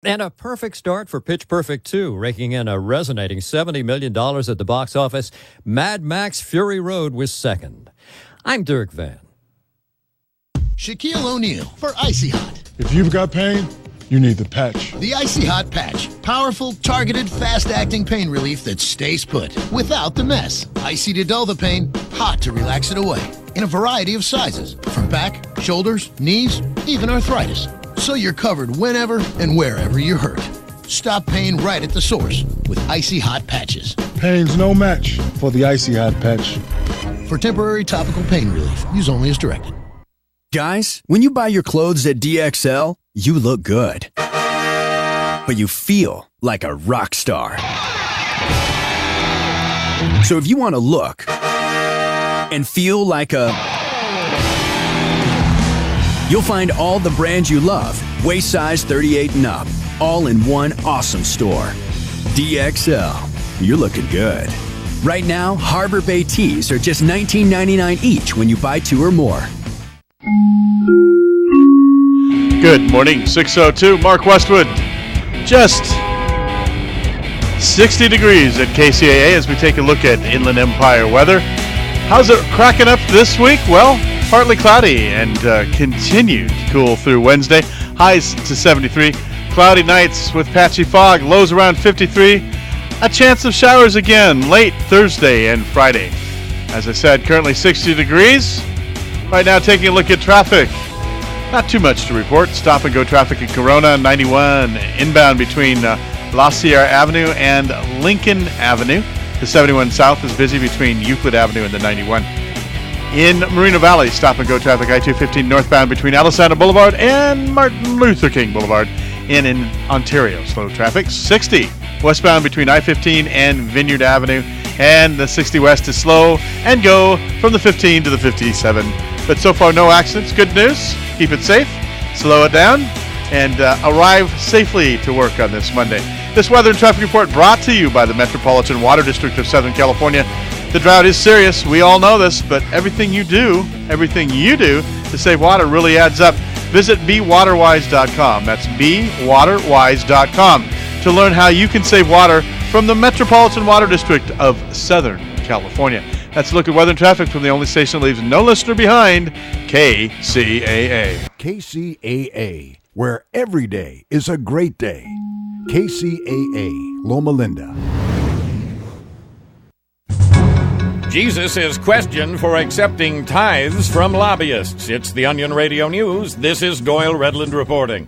And a perfect start for Pitch Perfect 2, raking in a resonating $70 million at the box office. Mad Max Fury Road was second. I'm Dirk Van. Shaquille O'Neal for Icy Hot. If you've got pain, you need the patch. The Icy Hot Patch. Powerful, targeted, fast-acting pain relief that stays put without the mess. Icy to dull the pain, hot to relax it away. In a variety of sizes, from back, shoulders, knees, even arthritis. So you're covered whenever and wherever you're hurt. Stop pain right at the source with Icy Hot Patches. Pain's no match for the Icy Hot Patch. For temporary topical pain relief, use only as directed. Guys, when you buy your clothes at DXL, you look good. But you feel like a rock star. So if you want to look and feel like a... You'll find all the brands you love, waist size 38 and up, all in one awesome store. DXL, you're looking good. Right now, Harbor Bay tees are just $19.99 each when you buy 2 or more. Good morning, 6:02. Mark Westwood. Just 60 degrees at Kcaa as we take a look at Inland Empire weather. How's it cracking up this week? Well, partly cloudy and continued cool through Wednesday. Highs to 73. Cloudy nights with patchy fog. Lows around 53. A chance of showers again late Thursday and Friday. As I said, currently 60 degrees. Right now, taking a look at traffic. Not too much to report. Stop and go traffic in Corona, 91 inbound between La Sierra Avenue and Lincoln Avenue. The 71 South is busy between Euclid Avenue and the 91. In Moreno Valley, stop and go traffic I-215 northbound between Alisana Boulevard and Martin Luther King Boulevard. In Ontario, slow traffic. 60 westbound between I-15 and Vineyard Avenue. And the 60 west is slow and go from the 15 to the 57. But so far, no accidents. Good news. Keep it safe, slow it down, and arrive safely to work on this Monday. This weather and traffic report brought to you by the Metropolitan Water District of Southern California. The drought is serious. We all know this, but everything you do to save water really adds up. Visit bewaterwise.com. That's bewaterwise.com to learn how you can save water from the Metropolitan Water District of Southern California. That's a look at weather and traffic from the only station that leaves no listener behind, KCAA. KCAA, where every day is a great day. KCAA, Loma Linda. Jesus is questioned for accepting tithes from lobbyists. It's the Onion Radio News. This is Doyle Redland reporting.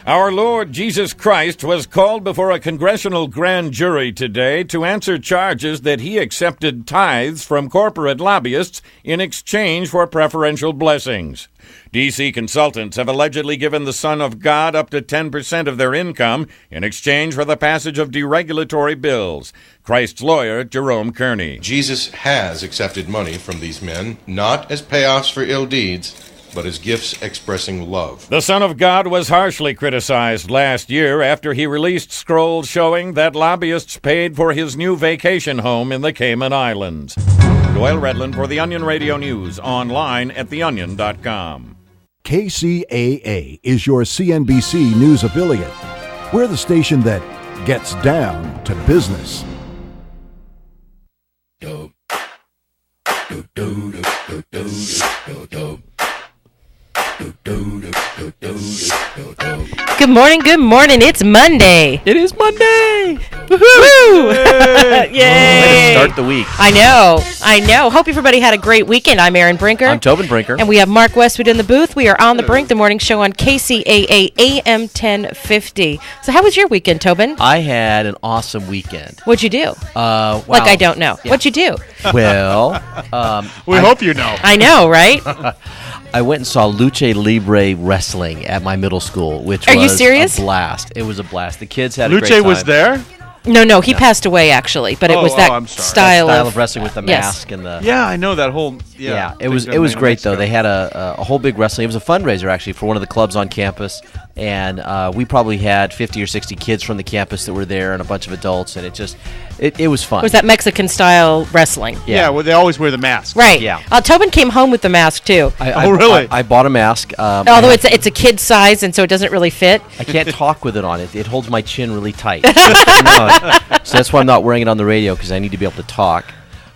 Our Lord Jesus Christ was called before a congressional grand jury today to answer charges that he accepted tithes from corporate lobbyists in exchange for preferential blessings. D.C. consultants have allegedly given the Son of God up to 10% of their income in exchange for the passage of deregulatory bills. Christ's lawyer, Jerome Kearney. Jesus has accepted money from these men, not as payoffs for ill deeds, but as gifts expressing love. The Son of God was harshly criticized last year after he released scrolls showing that lobbyists paid for his new vacation home in the Cayman Islands. Doyle Redland for the Onion Radio News, online at theonion.com. KCAA is your CNBC News affiliate. We're the station that gets down to business. Good morning. It's Monday. It is Monday. Woo! Yay! Way to start the week. I know. Hope everybody had a great weekend. I'm Erin Brinker. I'm Tobin Brinker. And we have Mark Westwood in the booth. We are on the Brink, the morning show on KCAA AM 1050. So how was your weekend, Tobin? I had an awesome weekend. What'd you do? Wow. Like I don't know. Yeah. What'd you do? Well, we hope you know. I know, right? I went and saw Lucha Libre wrestling at my middle school, which Are was you serious? a blast. It was a blast. The kids had a great Lucha time. was there? No, he passed away actually, but it was that I'm sorry. style, Style of wrestling with the Yes. mask and the. Yeah, I know that whole. Yeah, it was great though. They had a whole big wrestling. It was a fundraiser actually for one of the clubs on campus, and we probably had 50 or 60 kids from the campus that were there, and a bunch of adults, and it was fun. Was that Mexican style wrestling? Yeah, well, they always wear the mask. Right. Yeah. Tobin came home with the mask too. Really? I bought a mask. Although it's a kid size, and so it doesn't really fit. I can't talk with it on it. It holds my chin really tight. So that's why I'm not wearing it on the radio, because I need to be able to talk.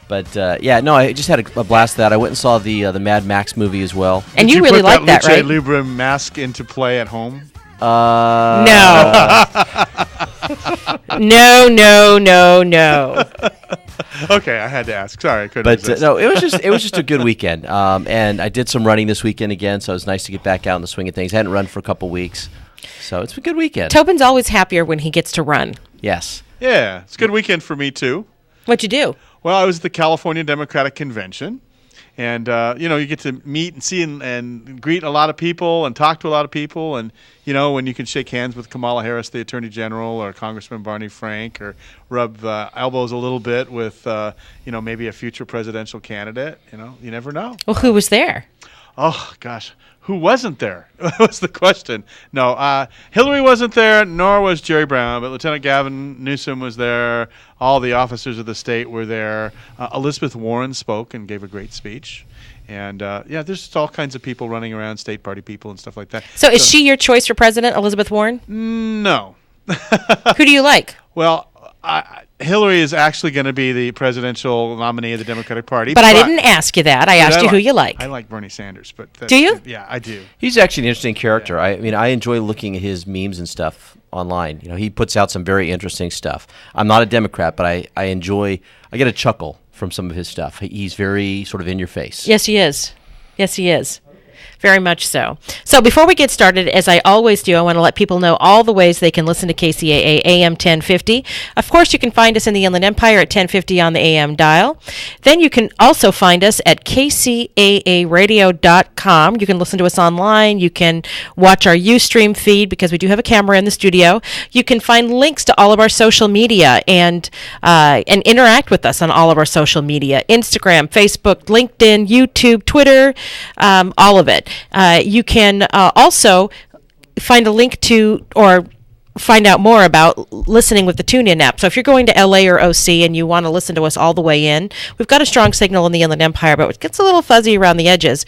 But I just had a blast with that. I went and saw the Mad Max movie as well. And you really like that, right? Luce Libre mask into play at home? No. No. Okay, I had to ask. Sorry, I couldn't But resist. no, it was just a good weekend. And I did some running this weekend again, so it was nice to get back out in the swing of things. I hadn't run for a couple weeks, so it's a good weekend. Tobin's always happier when he gets to run. Yes. Yeah, it's a good weekend for me, too. What'd you do? Well, I was at the California Democratic Convention, and you get to meet and see and greet a lot of people and talk to a lot of people, and when you can shake hands with Kamala Harris, the Attorney General, or Congressman Barney Frank, or rub elbows a little bit with maybe a future presidential candidate. You never know. Well, who was there? Oh gosh, who wasn't there? Was the question. No, Hillary wasn't there, nor was Jerry Brown, but Lieutenant Gavin Newsom was there. All the officers of the state were there. Elizabeth Warren spoke and gave a great speech. And there's just all kinds of people running around, state party people and stuff like that. So is she your choice for president, Elizabeth Warren? No. Who do you like? Well, Hillary is actually going to be the presidential nominee of the Democratic Party. But I didn't ask you that. I asked you who you like. I like Bernie Sanders. But do you? Yeah, I do. He's actually an interesting character. Yeah. I enjoy looking at his memes and stuff online. He puts out some very interesting stuff. I'm not a Democrat, but I get a chuckle from some of his stuff. He's very sort of in your face. Yes, he is. Very much so. So before we get started, as I always do, I want to let people know all the ways they can listen to KCAA AM 1050. Of course, you can find us in the Inland Empire at 1050 on the AM dial. Then you can also find us at kcaaradio.com. You can listen to us online. You can watch our Ustream feed, because we do have a camera in the studio. You can find links to all of our social media and interact with us on all of our social media: Instagram, Facebook, LinkedIn, YouTube, Twitter, all of it. You can also find a link to or find out more about listening with the TuneIn app. So if you're going to LA or OC and you want to listen to us all the way in, we've got a strong signal in the Inland Empire, but it gets a little fuzzy around the edges.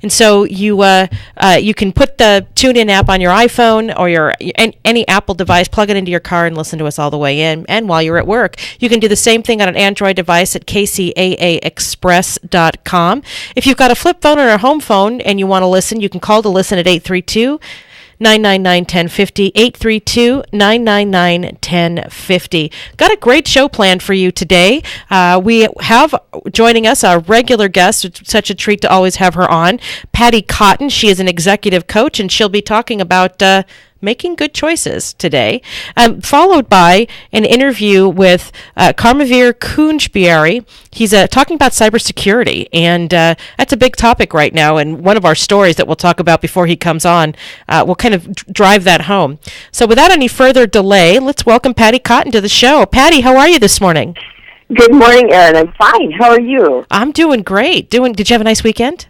And so you can put the TuneIn app on your iPhone or any Apple device, plug it into your car, and listen to us all the way in. And while you're at work, you can do the same thing on an Android device at kcaaexpress.com. If you've got a flip phone or a home phone and you want to listen, you can call to listen at 832-999-1050, 832-999-1050. Got a great show planned for you today. We have joining us our regular guest. It's such a treat to always have her on, Patty Cotton. She is an executive coach, and she'll be talking about making good choices today, followed by an interview with Karmavir Kunjbiari. He's talking about cybersecurity, and that's a big topic right now, and one of our stories that we'll talk about before he comes on will kind of drive that home. So without any further delay, let's welcome Patty Cotton to the show. Patty, how are you this morning? Good morning, Erin. I'm fine. How are you? I'm doing great. Did you have a nice weekend?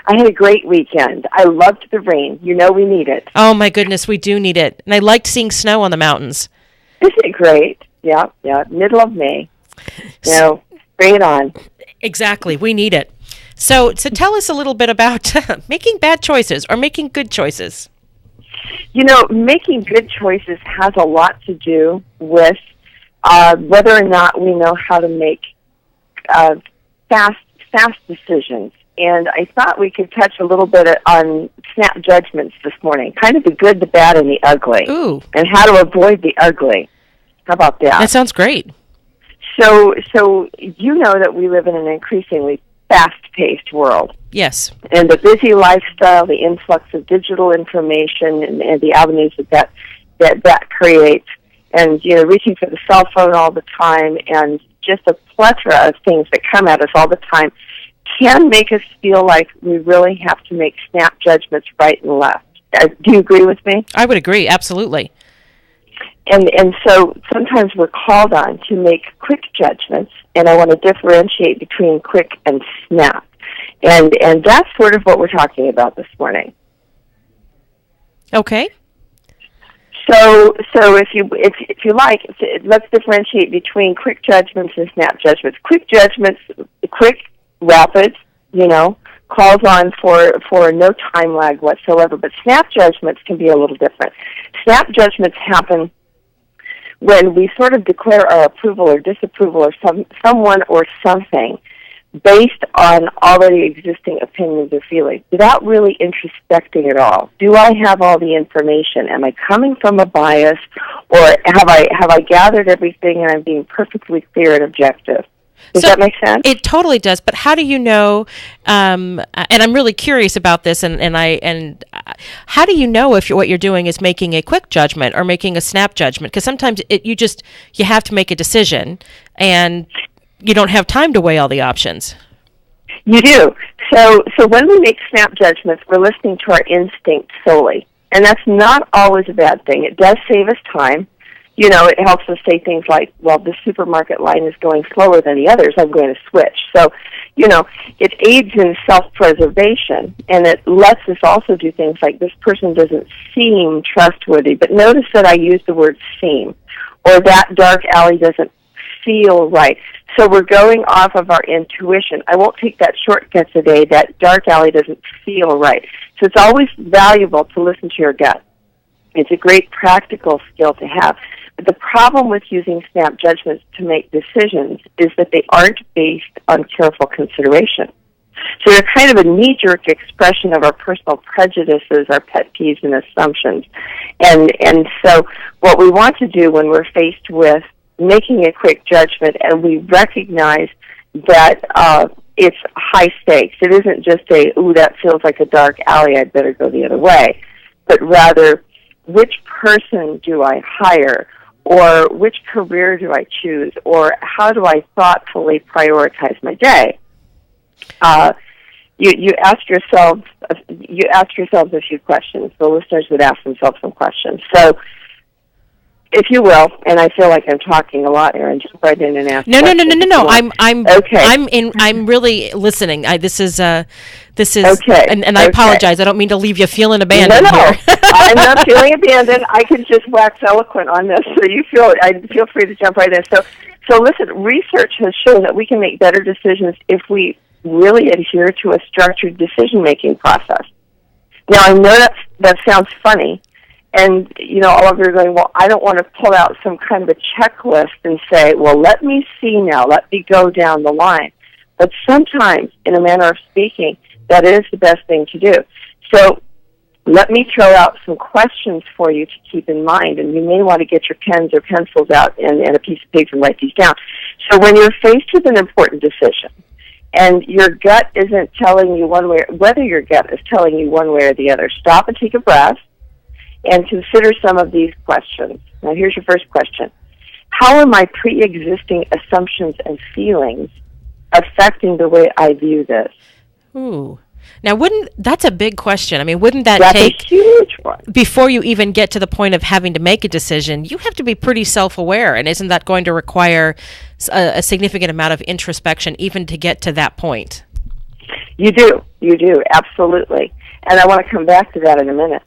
I had a great weekend. I loved the rain. We need it. Oh, my goodness, we do need it. And I liked seeing snow on the mountains. Isn't it great? Yeah, middle of May. Bring it on. Exactly, we need it. So tell us a little bit about making bad choices or making good choices. Making good choices has a lot to do with whether or not we know how to make fast decisions. And I thought we could touch a little bit on snap judgments this morning, kind of the good, the bad, and the ugly. Ooh. And how to avoid the ugly. How about that? That sounds great. So you know that we live in an increasingly fast-paced world. Yes. And the busy lifestyle, the influx of digital information, and the avenues that creates, and reaching for the cell phone all the time, and just a plethora of things that come at us all the time, can make us feel like we really have to make snap judgments right and left. Do you agree with me? I would agree, absolutely. And so sometimes we're called on to make quick judgments, and I want to differentiate between quick and snap. And that's sort of what we're talking about this morning. Okay. So if you like, let's differentiate between quick judgments and snap judgments. Quick judgments, quick, rapid, calls on for no time lag whatsoever. But snap judgments can be a little different. Snap judgments happen when we sort of declare our approval or disapproval of someone or something based on already existing opinions or feelings, without really introspecting at all. Do I have all the information? Am I coming from a bias, or have I gathered everything and I'm being perfectly clear and objective? Does that make sense? It totally does. But how do you know? And I'm really curious about this. And how do you know if what you're doing is making a quick judgment or making a snap judgment? Because sometimes you have to make a decision, and you don't have time to weigh all the options. You do. So when we make snap judgments, we're listening to our instinct solely, and that's not always a bad thing. It does save us time. It helps us say things like, well, this supermarket line is going slower than the others, I'm going to switch. So, it aids in self-preservation, and it lets us also do things like, this person doesn't seem trustworthy, but notice that I use the word seem, or that dark alley doesn't feel right. So we're going off of our intuition. I won't take that shortcut today. That dark alley doesn't feel right. So it's always valuable to listen to your gut. It's a great practical skill to have. But the problem with using snap judgments to make decisions is that they aren't based on careful consideration. So they're kind of a knee-jerk expression of our personal prejudices, our pet peeves, and assumptions. And so what we want to do when we're faced with making a quick judgment, and we recognize that it's high stakes. It isn't just that feels like a dark alley, I'd better go the other way, but rather, which person do I hire, or which career do I choose, or how do I thoughtfully prioritize my day? You ask yourselves a few questions. The listeners would ask themselves some questions. So, if you will, and I feel like I'm talking a lot, Erin, jump right in and ask. No. I'm okay. I'm really listening. This is okay. And I apologize. I don't mean to leave you feeling abandoned No. here. I'm not feeling abandoned. I can just wax eloquent on this. So feel free to jump right in. So listen, research has shown that we can make better decisions if we really adhere to a structured decision-making process. Now, I know that sounds funny. And, all of you are going, well, I don't want to pull out some kind of a checklist and say, well, let me see now, let me go down the line. But sometimes, in a manner of speaking, that is the best thing to do. So let me throw out some questions for you to keep in mind, and you may want to get your pens or pencils out and a piece of paper and write these down. So when you're faced with an important decision, and your gut isn't telling you one way, whether your gut is telling you one way or the other, stop and take a breath, and consider some of these questions. Now, here's your first question. How are my pre-existing assumptions and feelings affecting the way I view this? Ooh. Now, that's a big question. I mean, wouldn't that That's take, a huge one. Before you even get to the point of having to make a decision, you have to be pretty self-aware, and isn't that going to require a significant amount of introspection even to get to that point? You do, absolutely. And I want to come back to that in a minute.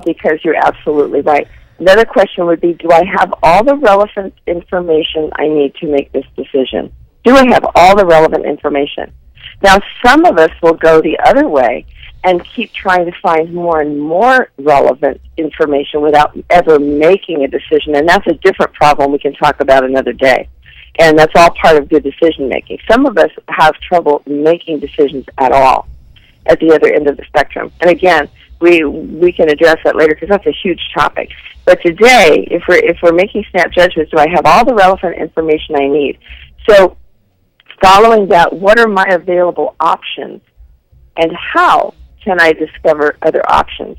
Because you're absolutely right. Another question would be, do I have all the relevant information I need to make this decision? Do I have all the relevant information? Now, some of us will go the other way and keep trying to find more and more relevant information without ever making a decision, and that's a different problem we can talk about another day. And that's all part of good decision-making. Some of us have trouble making decisions at all at the other end of the spectrum. And again, we can address that later because that's a huge topic. But today, if we're making snap judgments, do I have all the relevant information I need? So following that, what are my available options? And how can I discover other options?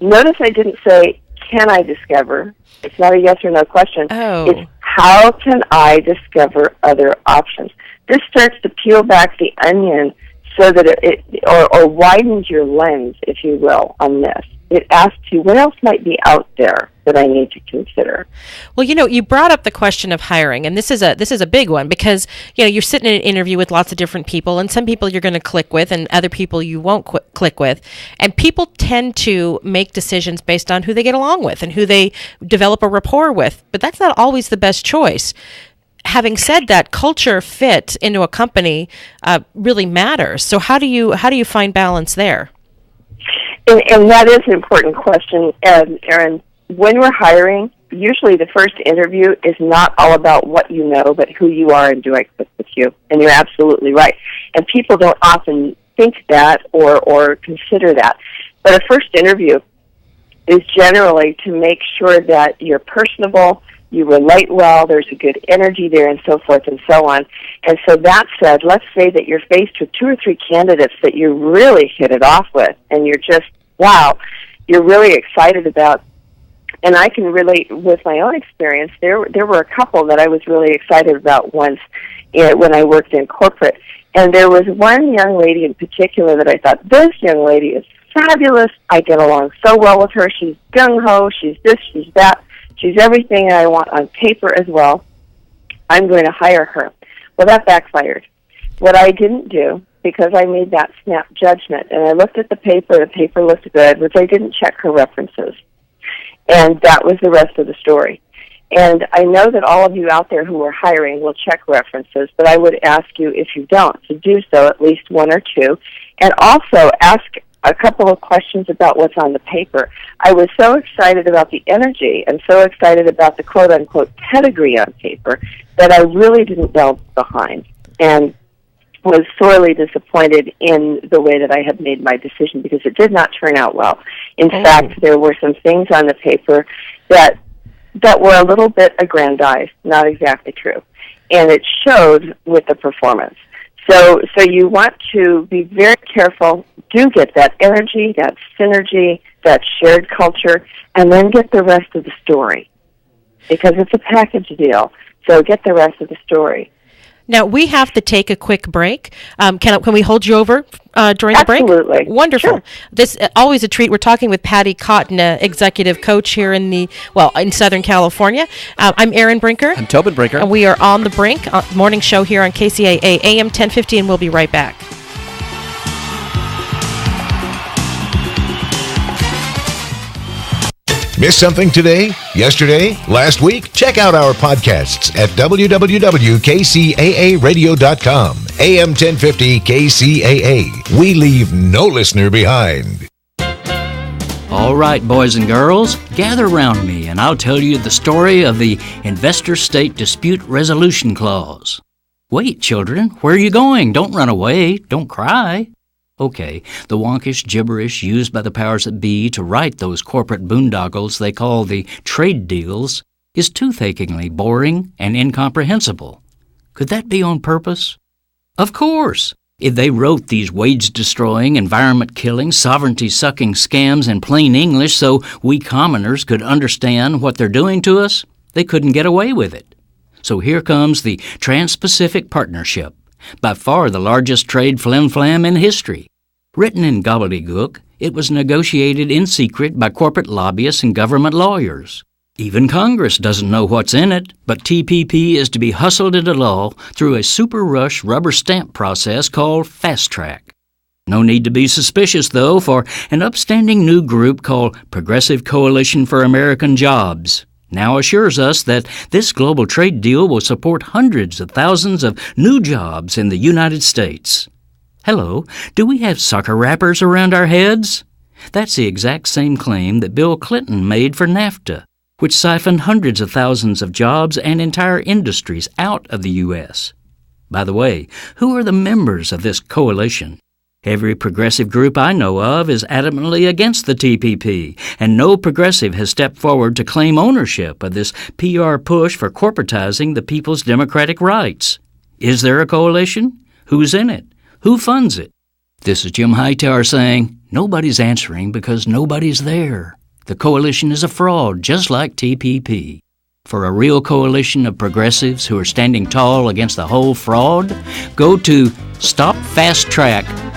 Notice I didn't say, can I discover? It's not a yes or no question. Oh. It's how can I discover other options? This starts to peel back the onion so that or widens your lens, if you will, on this. It asks you, what else might be out there that I need to consider? Well, you brought up the question of hiring, and this is a big one because, you're sitting in an interview with lots of different people, and some people you're going to click with, and other people you won't click with. And people tend to make decisions based on who they get along with and who they develop a rapport with. But that's not always the best choice. Having said that, culture fit into a company really matters. So how do you find balance there? And that is an important question, Erin. When we're hiring, usually the first interview is not all about what you know, but who you are and do I click with you. And you're absolutely right. And people don't often think that or consider that. But a first interview is generally to make sure that you're personable, you relate well, there's a good energy there, and so forth and so on. And so that said, let's say that you're faced with 2 or 3 candidates that you really hit it off with, and you're just, wow, you're really excited about. And I can relate with my own experience. There were a couple that I was really excited about once when I worked in corporate. And there was one young lady in particular that I thought, this young lady is fabulous. I get along so well with her. She's gung-ho. She's this, she's that. She's everything I want on paper as well. I'm going to hire her. Well, that backfired. What I didn't do, because I made that snap judgment, and I looked at the paper looked good, was I didn't check her references. And that was the rest of the story. And I know that all of you out there who are hiring will check references, but I would ask you, if you don't, to do so at least 1 or 2. And also ask a couple of questions about what's on the paper. I was so excited about the energy and so excited about the quote-unquote pedigree on paper that I really didn't delve behind and was sorely disappointed in the way that I had made my decision because it did not turn out well. In fact, there were some things on the paper that were a little bit aggrandized, not exactly true. And it showed with the performance. So you want to be very careful. Do get that energy, that synergy, that shared culture, and then get the rest of the story. Because it's a package deal. So get the rest of the story. Now, we have to take a quick break. Can we hold you over during the break? Absolutely. Wonderful. Sure. This always a treat. We're talking with Patty Cotton, executive coach here in Southern California. I'm Erin Brinker. I'm Tobin Brinker. And we are on the brink, morning show here on Kcaa AM 1050, and we'll be right back. Missed something today, yesterday, last week? Check out our podcasts at www.kcaaradio.com. AM 1050 KCAA. We leave no listener behind. All right, boys and girls, gather around me and I'll tell you the story of the Investor-State Dispute Resolution Clause. Wait, children, where are you going? Don't run away. Don't cry. Okay, the wonkish gibberish used by the powers that be to write those corporate boondoggles they call the trade deals is toothacheingly boring and incomprehensible. Could that be on purpose? Of course! If they wrote these wage-destroying, environment-killing, sovereignty-sucking scams in plain English so we commoners could understand what they're doing to us, they couldn't get away with it. So here comes the Trans-Pacific Partnership, by far the largest trade flim-flam in history. Written in gobbledygook, it was negotiated in secret by corporate lobbyists and government lawyers. Even Congress doesn't know what's in it, but TPP is to be hustled into law through a super-rush rubber stamp process called Fast Track. No need to be suspicious, though, for an upstanding new group called Progressive Coalition for American Jobs now assures us that this global trade deal will support hundreds of thousands of new jobs in the United States. Hello, do we have sucker wrappers around our heads? That's the exact same claim that Bill Clinton made for NAFTA, which siphoned hundreds of thousands of jobs and entire industries out of the U.S. By the way, who are the members of this coalition? Every progressive group I know of is adamantly against the TPP, and no progressive has stepped forward to claim ownership of this PR push for corporatizing the people's democratic rights. Is there a coalition? Who's in it? Who funds it? This is Jim Hightower saying, nobody's answering because nobody's there. The coalition is a fraud, just like TPP. For a real coalition of progressives who are standing tall against the whole fraud, go to stopfasttrack.com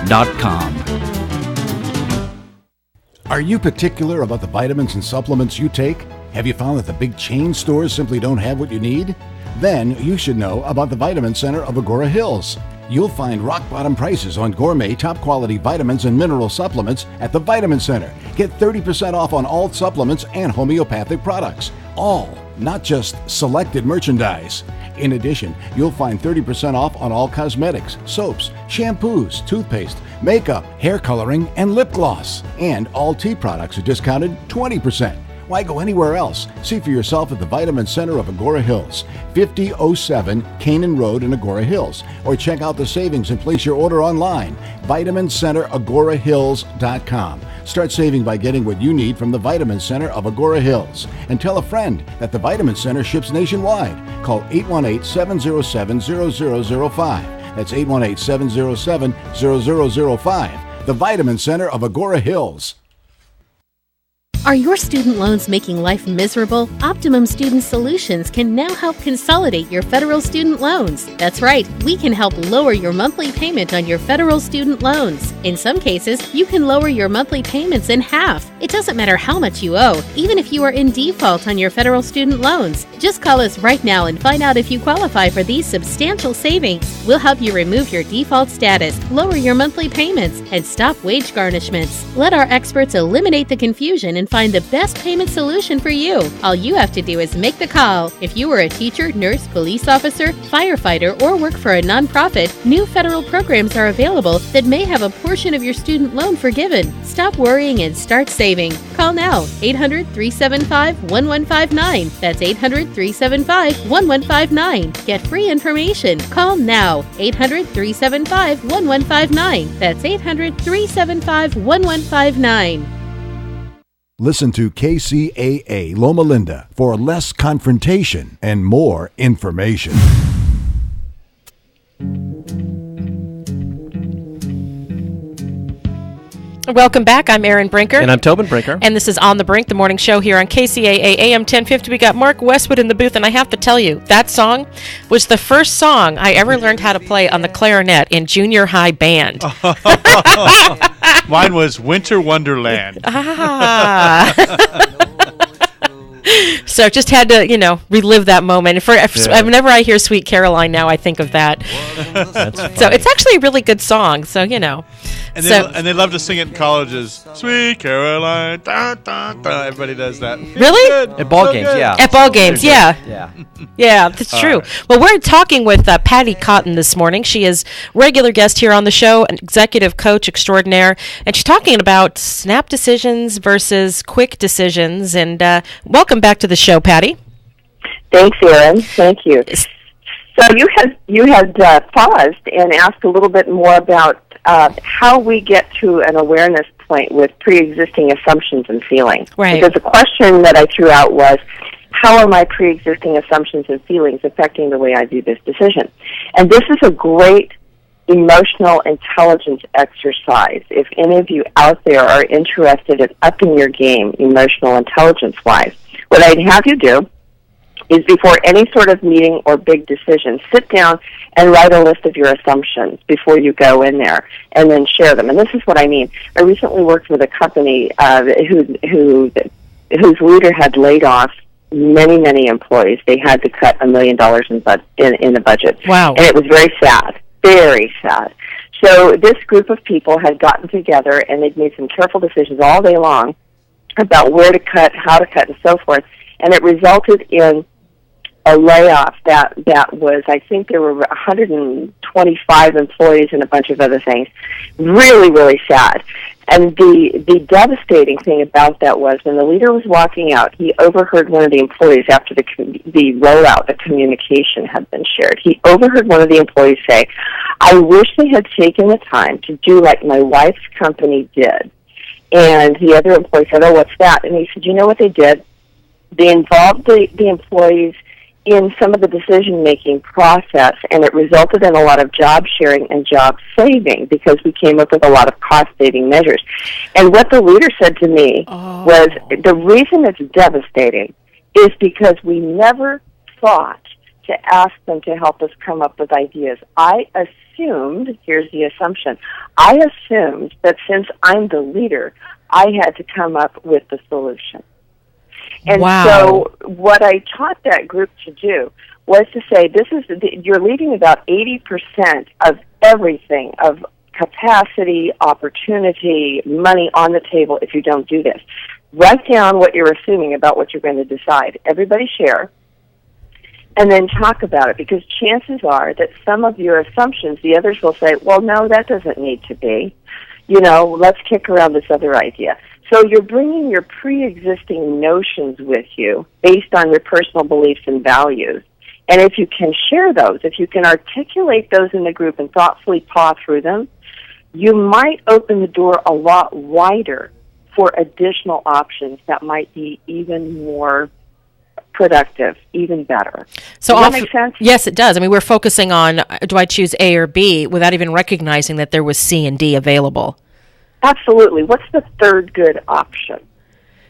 Are you particular about the vitamins and supplements you take? Have you found that the big chain stores simply don't have what you need? Then you should know about the Vitamin Center of Agora Hills. You'll find rock-bottom prices on gourmet, top-quality vitamins and mineral supplements at the Vitamin Center. Get 30% off on all supplements and homeopathic products. All, not just selected merchandise. In addition, you'll find 30% off on all cosmetics, soaps, shampoos, toothpaste, makeup, hair coloring, and lip gloss. And all tea products are discounted 20%. Why go anywhere else? See for yourself at the Vitamin Center of Agora Hills, 5007 Canaan Road in Agora Hills. Or check out the savings and place your order online, VitaminCenterAgoraHills.com. Start saving by getting what you need from the Vitamin Center of Agora Hills. And tell a friend that the Vitamin Center ships nationwide. Call 818-707-0005. That's 818-707-0005. The Vitamin Center of Agora Hills. Are your student loans making life miserable? Optimum Student Solutions can now help consolidate your federal student loans. That's right, we can help lower your monthly payment on your federal student loans. In some cases, you can lower your monthly payments in half. It doesn't matter how much you owe, even if you are in default on your federal student loans. Just call us right now and find out if you qualify for these substantial savings. We'll help you remove your default status, lower your monthly payments, and stop wage garnishments. Let our experts eliminate the confusion and find the best payment solution for you. All you have to do is make the call. If you are a teacher, nurse, police officer, firefighter, or work for a nonprofit, new federal programs are available that may have a portion of your student loan forgiven. Stop worrying and start saving. Call now, 800-375-1159. That's 800-375-1159. Get free information. Call now, 800-375-1159. That's 800-375-1159. Listen to KCAA Loma Linda for less confrontation and more information. Welcome back. I'm Erin Brinker. And I'm Tobin Brinker. And this is On the Brink, the morning show here on KCAA AM 1050. We got Mark Westwood in the booth, and I have to tell you, that song was the first song I ever learned how to play on the clarinet in junior high band. Mine was Winter Wonderland. So just had to, relive that moment. Whenever I hear Sweet Caroline now, I think of that. So it's actually a really good song. So, And they love to sing it in colleges. Sweet Caroline. Da, da, da. Everybody does that. Really? At ball games, yeah. At ball games, yeah. Yeah. Yeah, that's true. Right. Well, we're talking with Patty Cotton this morning. She is regular guest here on the show, an executive coach extraordinaire, and she's talking about snap decisions versus quick decisions. And welcome back to the show, Patty. Thanks, Erin. Thank you. So you had paused and asked a little bit more about how we get to an awareness point with pre-existing assumptions and feelings. Right. Because the question that I threw out was, how are my pre-existing assumptions and feelings affecting the way I do this decision? And this is a great emotional intelligence exercise. If any of you out there are interested in upping your game emotional intelligence-wise, what I'd have you do is before any sort of meeting or big decision, sit down and write a list of your assumptions before you go in there and then share them. And this is what I mean. I recently worked with a company whose leader had laid off many employees. They had to cut $1 million in the budget. Wow. And it was very sad, very sad. So this group of people had gotten together and they'd made some careful decisions all day long about where to cut, how to cut, and so forth. And it resulted in a layoff that was, I think there were 125 employees and a bunch of other things. Really, really sad. And the devastating thing about that was when the leader was walking out, he overheard one of the employees after the rollout, the communication had been shared. He overheard one of the employees say, "I wish they had taken the time to do like my wife's company did." And the other employee said, "Oh, what's that?" And he said, "You know what they did? They involved the employees in some of the decision-making process, and it resulted in a lot of job sharing and job saving because we came up with a lot of cost-saving measures." And what the leader said to me was, the reason it's devastating is because we never thought to ask them to help us come up with ideas. Here's the assumption, I assumed that since I'm the leader, I had to come up with the solution. And so what I taught that group to do was to say, you're leaving about 80% of everything, of capacity, opportunity, money on the table if you don't do this. Write down what you're assuming about what you're going to decide. Everybody share, and then talk about it, because chances are that some of your assumptions, the others will say, well, no, that doesn't need to be. Let's kick around this other idea. So you're bringing your pre-existing notions with you based on your personal beliefs and values. And if you can share those, if you can articulate those in the group and thoughtfully paw through them, you might open the door a lot wider for additional options that might be even more productive, even better. So does that make sense? Yes, it does. I mean, we're focusing on, do I choose A or B, without even recognizing that there was C and D available. Absolutely. What's the third good option?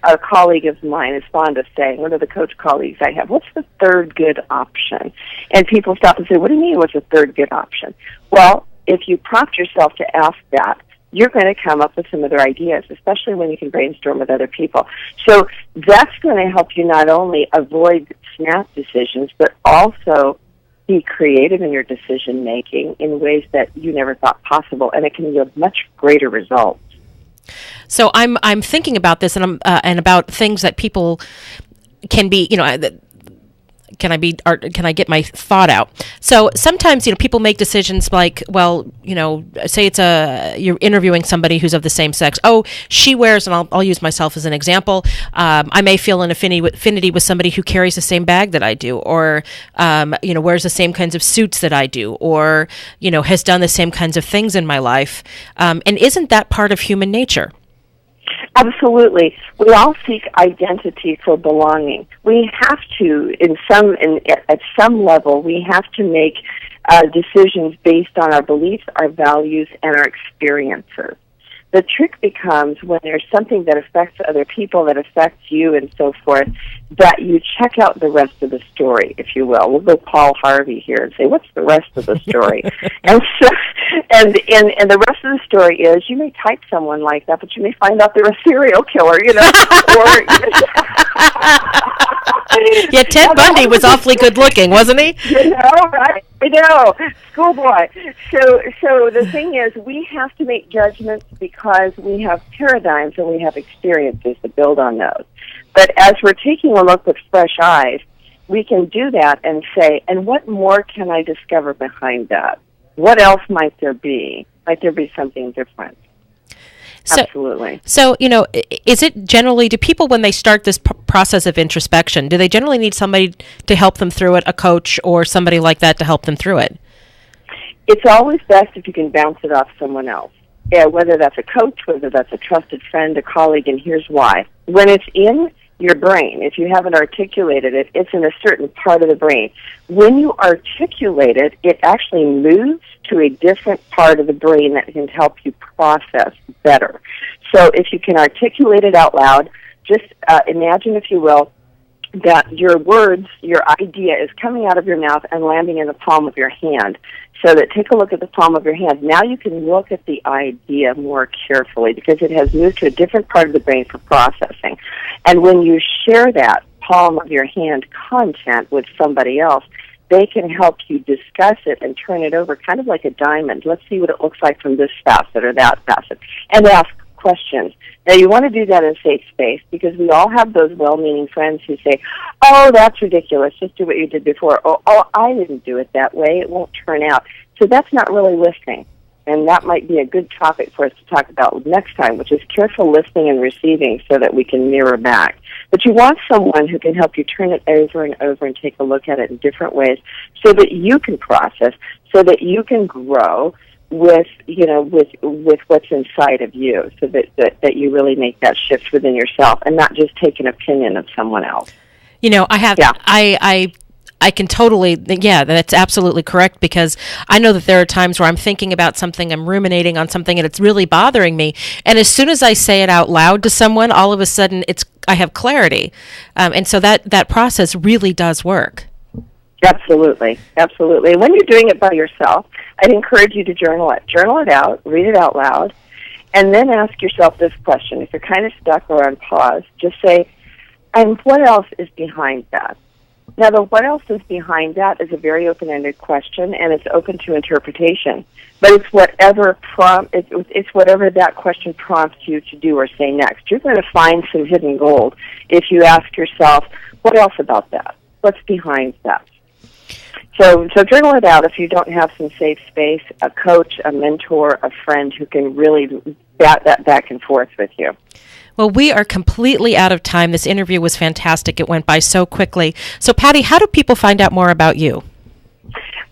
A colleague of mine is fond of saying, one of the coach colleagues I have, what's the third good option? And people stop and say, what do you mean, what's the third good option? Well, if you prompt yourself to ask that, you're going to come up with some other ideas, especially when you can brainstorm with other people. So that's going to help you not only avoid snap decisions, but also be creative in your decision-making in ways that you never thought possible, and it can yield much greater results. So I'm thinking about this, and about things that people can be, can I get my thought out? So sometimes, people make decisions like, well, say you're interviewing somebody who's of the same sex. Oh, she wears, and I'll use myself as an example. I may feel an affinity with somebody who carries the same bag that I do, or, wears the same kinds of suits that I do, or, has done the same kinds of things in my life. And isn't that part of human nature? Absolutely. We all seek identity for belonging. We have to, at some level, we have to make decisions based on our beliefs, our values, and our experiences. The trick becomes when there's something that affects other people, that affects you, and so forth, that you check out the rest of the story, if you will. We'll go Paul Harvey here and say, what's the rest of the story? and the rest of the story is, you may type someone like that, but you may find out they're a serial killer, Yeah, Ted Bundy was awfully good looking, wasn't he? Right? I know, schoolboy. So the thing is, we have to make judgments because we have paradigms and we have experiences to build on those. But as we're taking a look with fresh eyes, we can do that and say, and what more can I discover behind that? What else might there be? Might there be something different? Absolutely. So, is it generally, do people, when they start this process of introspection, do they generally need somebody to help them through it, a coach or somebody like that to help them through it? It's always best if you can bounce it off someone else. Yeah, whether that's a coach, whether that's a trusted friend, a colleague, and here's why. When it's in your brain, if you haven't articulated it, it's in a certain part of the brain. When you articulate it, it actually moves to a different part of the brain that can help you process better. So if you can articulate it out loud, just imagine, if you will, that your words, your idea is coming out of your mouth and landing in the palm of your hand. So that, take a look at the palm of your hand. Now you can look at the idea more carefully because it has moved to a different part of the brain for processing. And when you share that palm of your hand content with somebody else, they can help you discuss it and turn it over kind of like a diamond. Let's see what it looks like from this facet or that facet. And ask questions. Now, you want to do that in safe space because we all have those well-meaning friends who say, oh, that's ridiculous, just do what you did before. Oh, I didn't do it that way, it won't turn out. So that's not really listening. And that might be a good topic for us to talk about next time, which is careful listening and receiving so that we can mirror back. But you want someone who can help you turn it over and over and take a look at it in different ways so that you can process, so that you can grow with what's inside of you, so that you really make that shift within yourself and not just take an opinion of someone else. I can totally, that's absolutely correct, because I know that there are times where I'm thinking about something, I'm ruminating on something, and it's really bothering me. And as soon as I say it out loud to someone, all of a sudden I have clarity. And so that process really does work. Absolutely, absolutely. When you're doing it by yourself, I'd encourage you to journal it. Journal it out, read it out loud, and then ask yourself this question. If you're kind of stuck or on pause, just say, and what else is behind that? Now, the what else is behind that is a very open-ended question, and it's open to interpretation. But it's whatever it's whatever that question prompts you to do or say next. You're going to find some hidden gold if you ask yourself, what else about that? What's behind that? So journal it out if you don't have some safe space, a coach, a mentor, a friend who can really bat that back and forth with you. Well, we are completely out of time. This interview was fantastic. It went by so quickly. So, Patty, how do people find out more about you?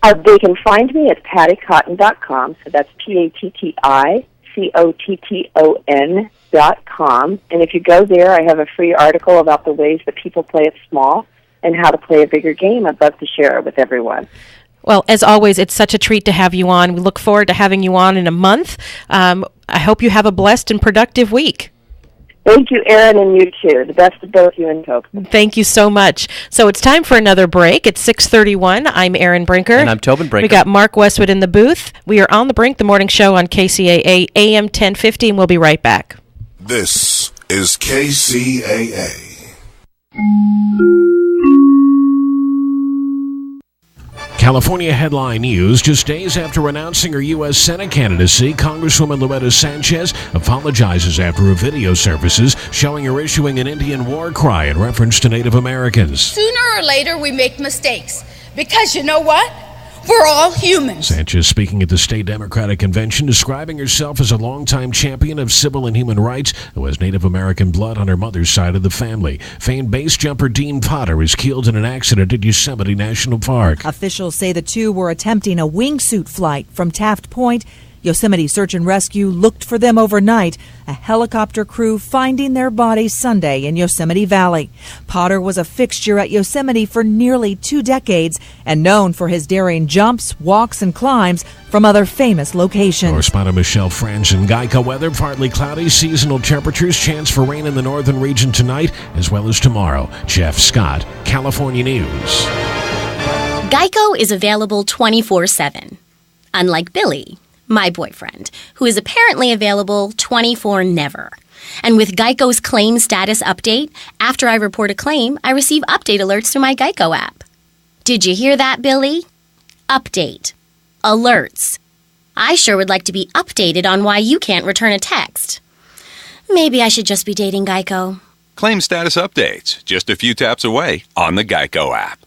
They can find me at pattycotton.com. So that's PattyCotton.com. And if you go there, I have a free article about the ways that people play it small and how to play a bigger game. I'd love to share it with everyone. Well, as always, it's such a treat to have you on. We look forward to having you on in a month. I hope you have a blessed and productive week. Thank you, Erin, and you too. The best of both you and Tobin. Thank you so much. So it's time for another break. It's 6:31. I'm Erin Brinker. And I'm Tobin Brinker. We got Mark Westwood in the booth. We are on the Brink, the morning show on KCAA AM 1050, and we'll be right back. This is KCAA. California headline news. Just days after announcing her U.S. Senate candidacy, Congresswoman Loretta Sanchez apologizes after a video surfaces showing her issuing an Indian war cry in reference to Native Americans. Sooner or later, we make mistakes. Because you know what? We're all humans. Sanchez speaking at the state Democratic Convention, describing herself as a longtime champion of civil and human rights who has Native American blood on her mother's side of the family. Famed base jumper Dean Potter is killed in an accident at Yosemite National Park. Officials say the two were attempting a wingsuit flight from Taft Point. Yosemite Search and Rescue looked for them overnight, a helicopter crew finding their bodies Sunday in Yosemite Valley. Potter was a fixture at Yosemite for nearly 2 decades and known for his daring jumps, walks, and climbs from other famous locations. Correspondent Michelle Franzen. Geico weather, partly cloudy, seasonal temperatures, chance for rain in the northern region tonight as well as tomorrow. Jeff Scott, California News. Geico is available 24/7. Unlike Billy, my boyfriend, who is apparently available 24/never. And with Geico's claim status update, after I report a claim, I receive update alerts through my Geico app. Did you hear that, Billy? Update. Alerts. I sure would like to be updated on why you can't return a text. Maybe I should just be dating Geico. Claim status updates, just a few taps away on the Geico app.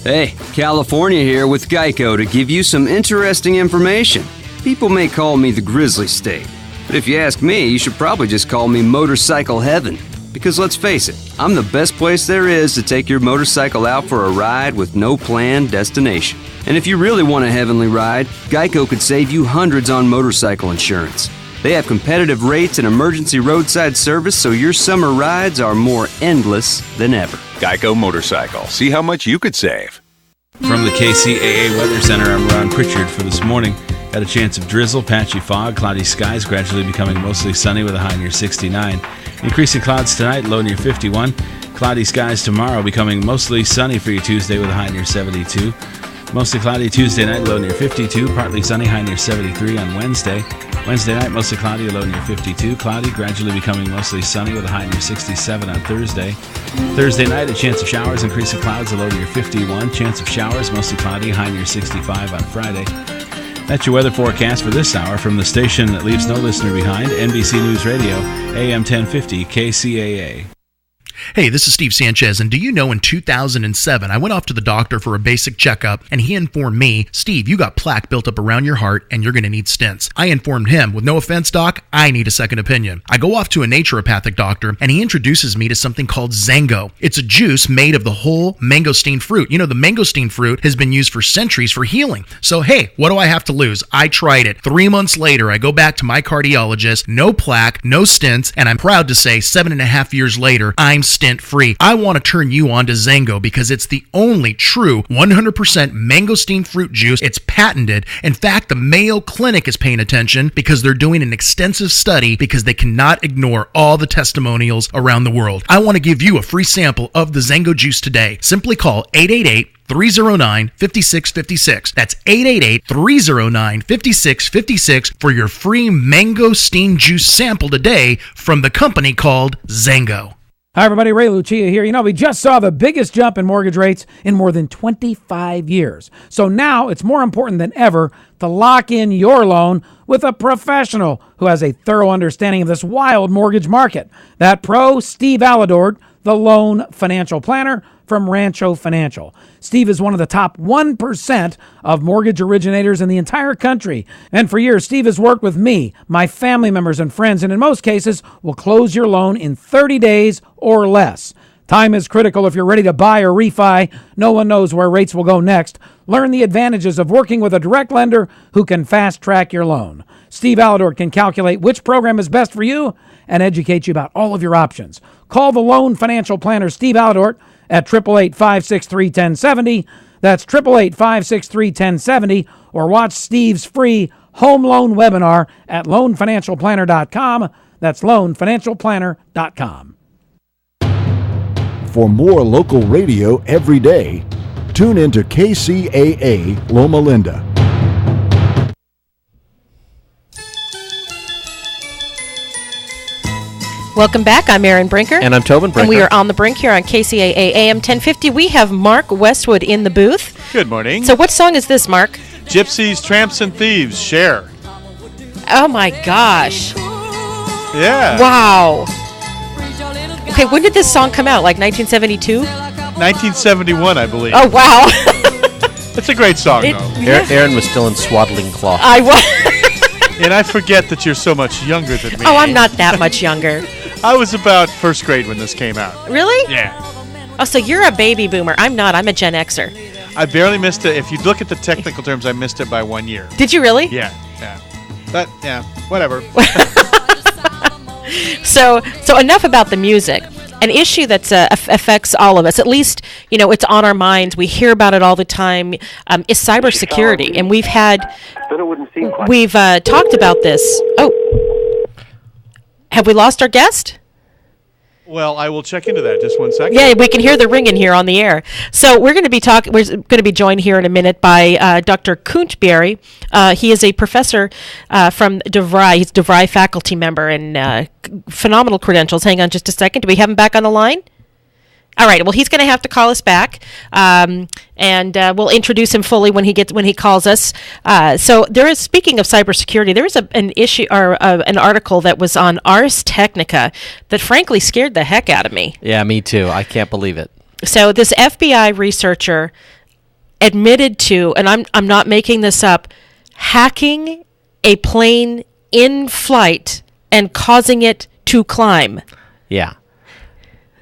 Hey, California here with Geico to give you some interesting information. People may call me the Grizzly State, but if you ask me, you should probably just call me Motorcycle Heaven. Because let's face it, I'm the best place there is to take your motorcycle out for a ride with no planned destination. And if you really want a heavenly ride, Geico could save you hundreds on motorcycle insurance. They have competitive rates and emergency roadside service, so your summer rides are more endless than ever. Geico Motorcycle. See how much you could save. From the KCAA Weather Center, I'm Ron Pritchard for this morning. Got a chance of drizzle, patchy fog, cloudy skies, gradually becoming mostly sunny with a high near 69. Increasing clouds tonight, low near 51. Cloudy skies tomorrow, becoming mostly sunny for your Tuesday with a high near 72. Mostly cloudy Tuesday night, low near 52. Partly sunny, high near 73 on Wednesday. Wednesday night, mostly cloudy, low near 52. Cloudy, gradually becoming mostly sunny with a high near 67 on Thursday. Thursday night, a chance of showers, increasing clouds, a low near 51. Chance of showers, mostly cloudy, high near 65 on Friday. That's your weather forecast for this hour from the station that leaves no listener behind, NBC News Radio, AM 1050, KCAA. Hey, this is Steve Sanchez, and do you know in 2007, I went off to the doctor for a basic checkup, and he informed me, Steve, you got plaque built up around your heart, and you're going to need stents. I informed him, with no offense, doc, I need a second opinion. I go off to a naturopathic doctor, and he introduces me to something called Zango. It's a juice made of the whole mangosteen fruit. You know, the mangosteen fruit has been used for centuries for healing. So, hey, what do I have to lose? I tried it. 3 months later, I go back to my cardiologist, no plaque, no stents, and I'm proud to say 7.5 years later, I'm stent-free. I want to turn you on to Zango because it's the only true 100% mangosteen fruit juice. It's patented. In fact, the Mayo Clinic is paying attention because they're doing an extensive study because they cannot ignore all the testimonials around the world. I want to give you a free sample of the Zango juice today. Simply call 888 888-309-5656. That's 888-309-5656 for your free mangosteen juice sample today from the company called Zango. Hi, everybody. Ray Lucia here. You know, we just saw the biggest jump in mortgage rates in more than 25 years. So now it's more important than ever to lock in your loan with a professional who has a thorough understanding of this wild mortgage market. That pro, Steve Alador, the loan financial planner from Rancho Financial. Steve is one of the top 1% of mortgage originators in the entire country. And for years, Steve has worked with me, my family members and friends, and in most cases will close your loan in 30 days or less. Time is critical if you're ready to buy or refi. No one knows where rates will go next. Learn the advantages of working with a direct lender who can fast-track your loan. Steve Alador can calculate which program is best for you and educate you about all of your options. Call the loan financial planner, Steve Alador, at 888-563-1070. That's 888-563-1070. Or watch Steve's free home loan webinar at loanfinancialplanner.com. That's loanfinancialplanner.com. For more local radio every day, tune into KCAA Loma Linda. Welcome back. I'm Erin Brinker. And I'm Tobin Brinker. And we are on the brink here on KCAA AM 1050. We have Mark Westwood in the booth. Good morning. So what song is this, Mark? Gypsies, Tramps, and Thieves, Share. Oh, my gosh. Yeah. Wow. Okay, when did this song come out? Like 1972? 1971, I believe. Oh, wow. It's a great song, though. Erin was still in swaddling cloth. I was. And I forget that you're so much younger than me. Oh, I'm not that much younger. I was about first grade when this came out. Really? Yeah. Oh, so you're a baby boomer. I'm not. I'm a Gen Xer. I barely missed it. If you look at the technical terms, I missed it by 1 year. Did you really? Yeah. But, yeah, whatever. So enough about the music. An issue that affects all of us, at least, you know, it's on our minds. We hear about it all the time, is cybersecurity. And we've talked about this. Oh, have we lost our guest? Well, I will check into that. Just 1 second. Yeah, we can hear the ringing here on the air. So we're going to be We're going to be joined here in a minute by Dr. Kuntberry. He is a professor from DeVry. He's a DeVry faculty member and phenomenal credentials. Hang on just a second. Do we have him back on the line? All right. Well, he's going to have to call us back, and we'll introduce him fully when he calls us. So there is, speaking of cybersecurity, there is an issue or an article that was on Ars Technica that frankly scared the heck out of me. Yeah, me too. I can't believe it. So this FBI researcher admitted to, and I'm not making this up, hacking a plane in flight and causing it to climb. Yeah.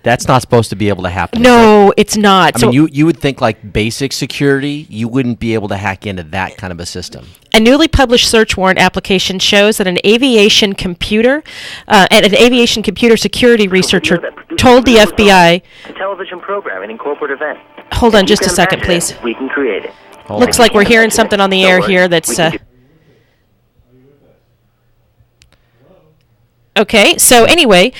That's not supposed to be able to happen. No, it's not. I mean, you would think like basic security, you wouldn't be able to hack into that kind of a system. A newly published search warrant application shows that an aviation computer security researcher told the FBI. A television program and corporate event. Hold on just a second, please. We can create it. Looks like we're hearing something on the air here that's. Okay, so anyway,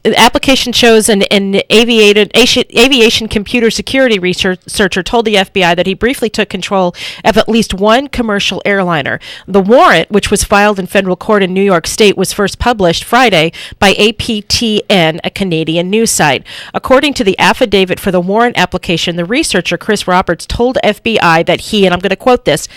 the application shows an aviation computer security researcher told the FBI that he briefly took control of at least one commercial airliner. The warrant, which was filed in federal court in New York State, was first published Friday by APTN, a Canadian news site. According to the affidavit for the warrant application, the researcher, Chris Roberts, told FBI that he, and I'm going to quote this,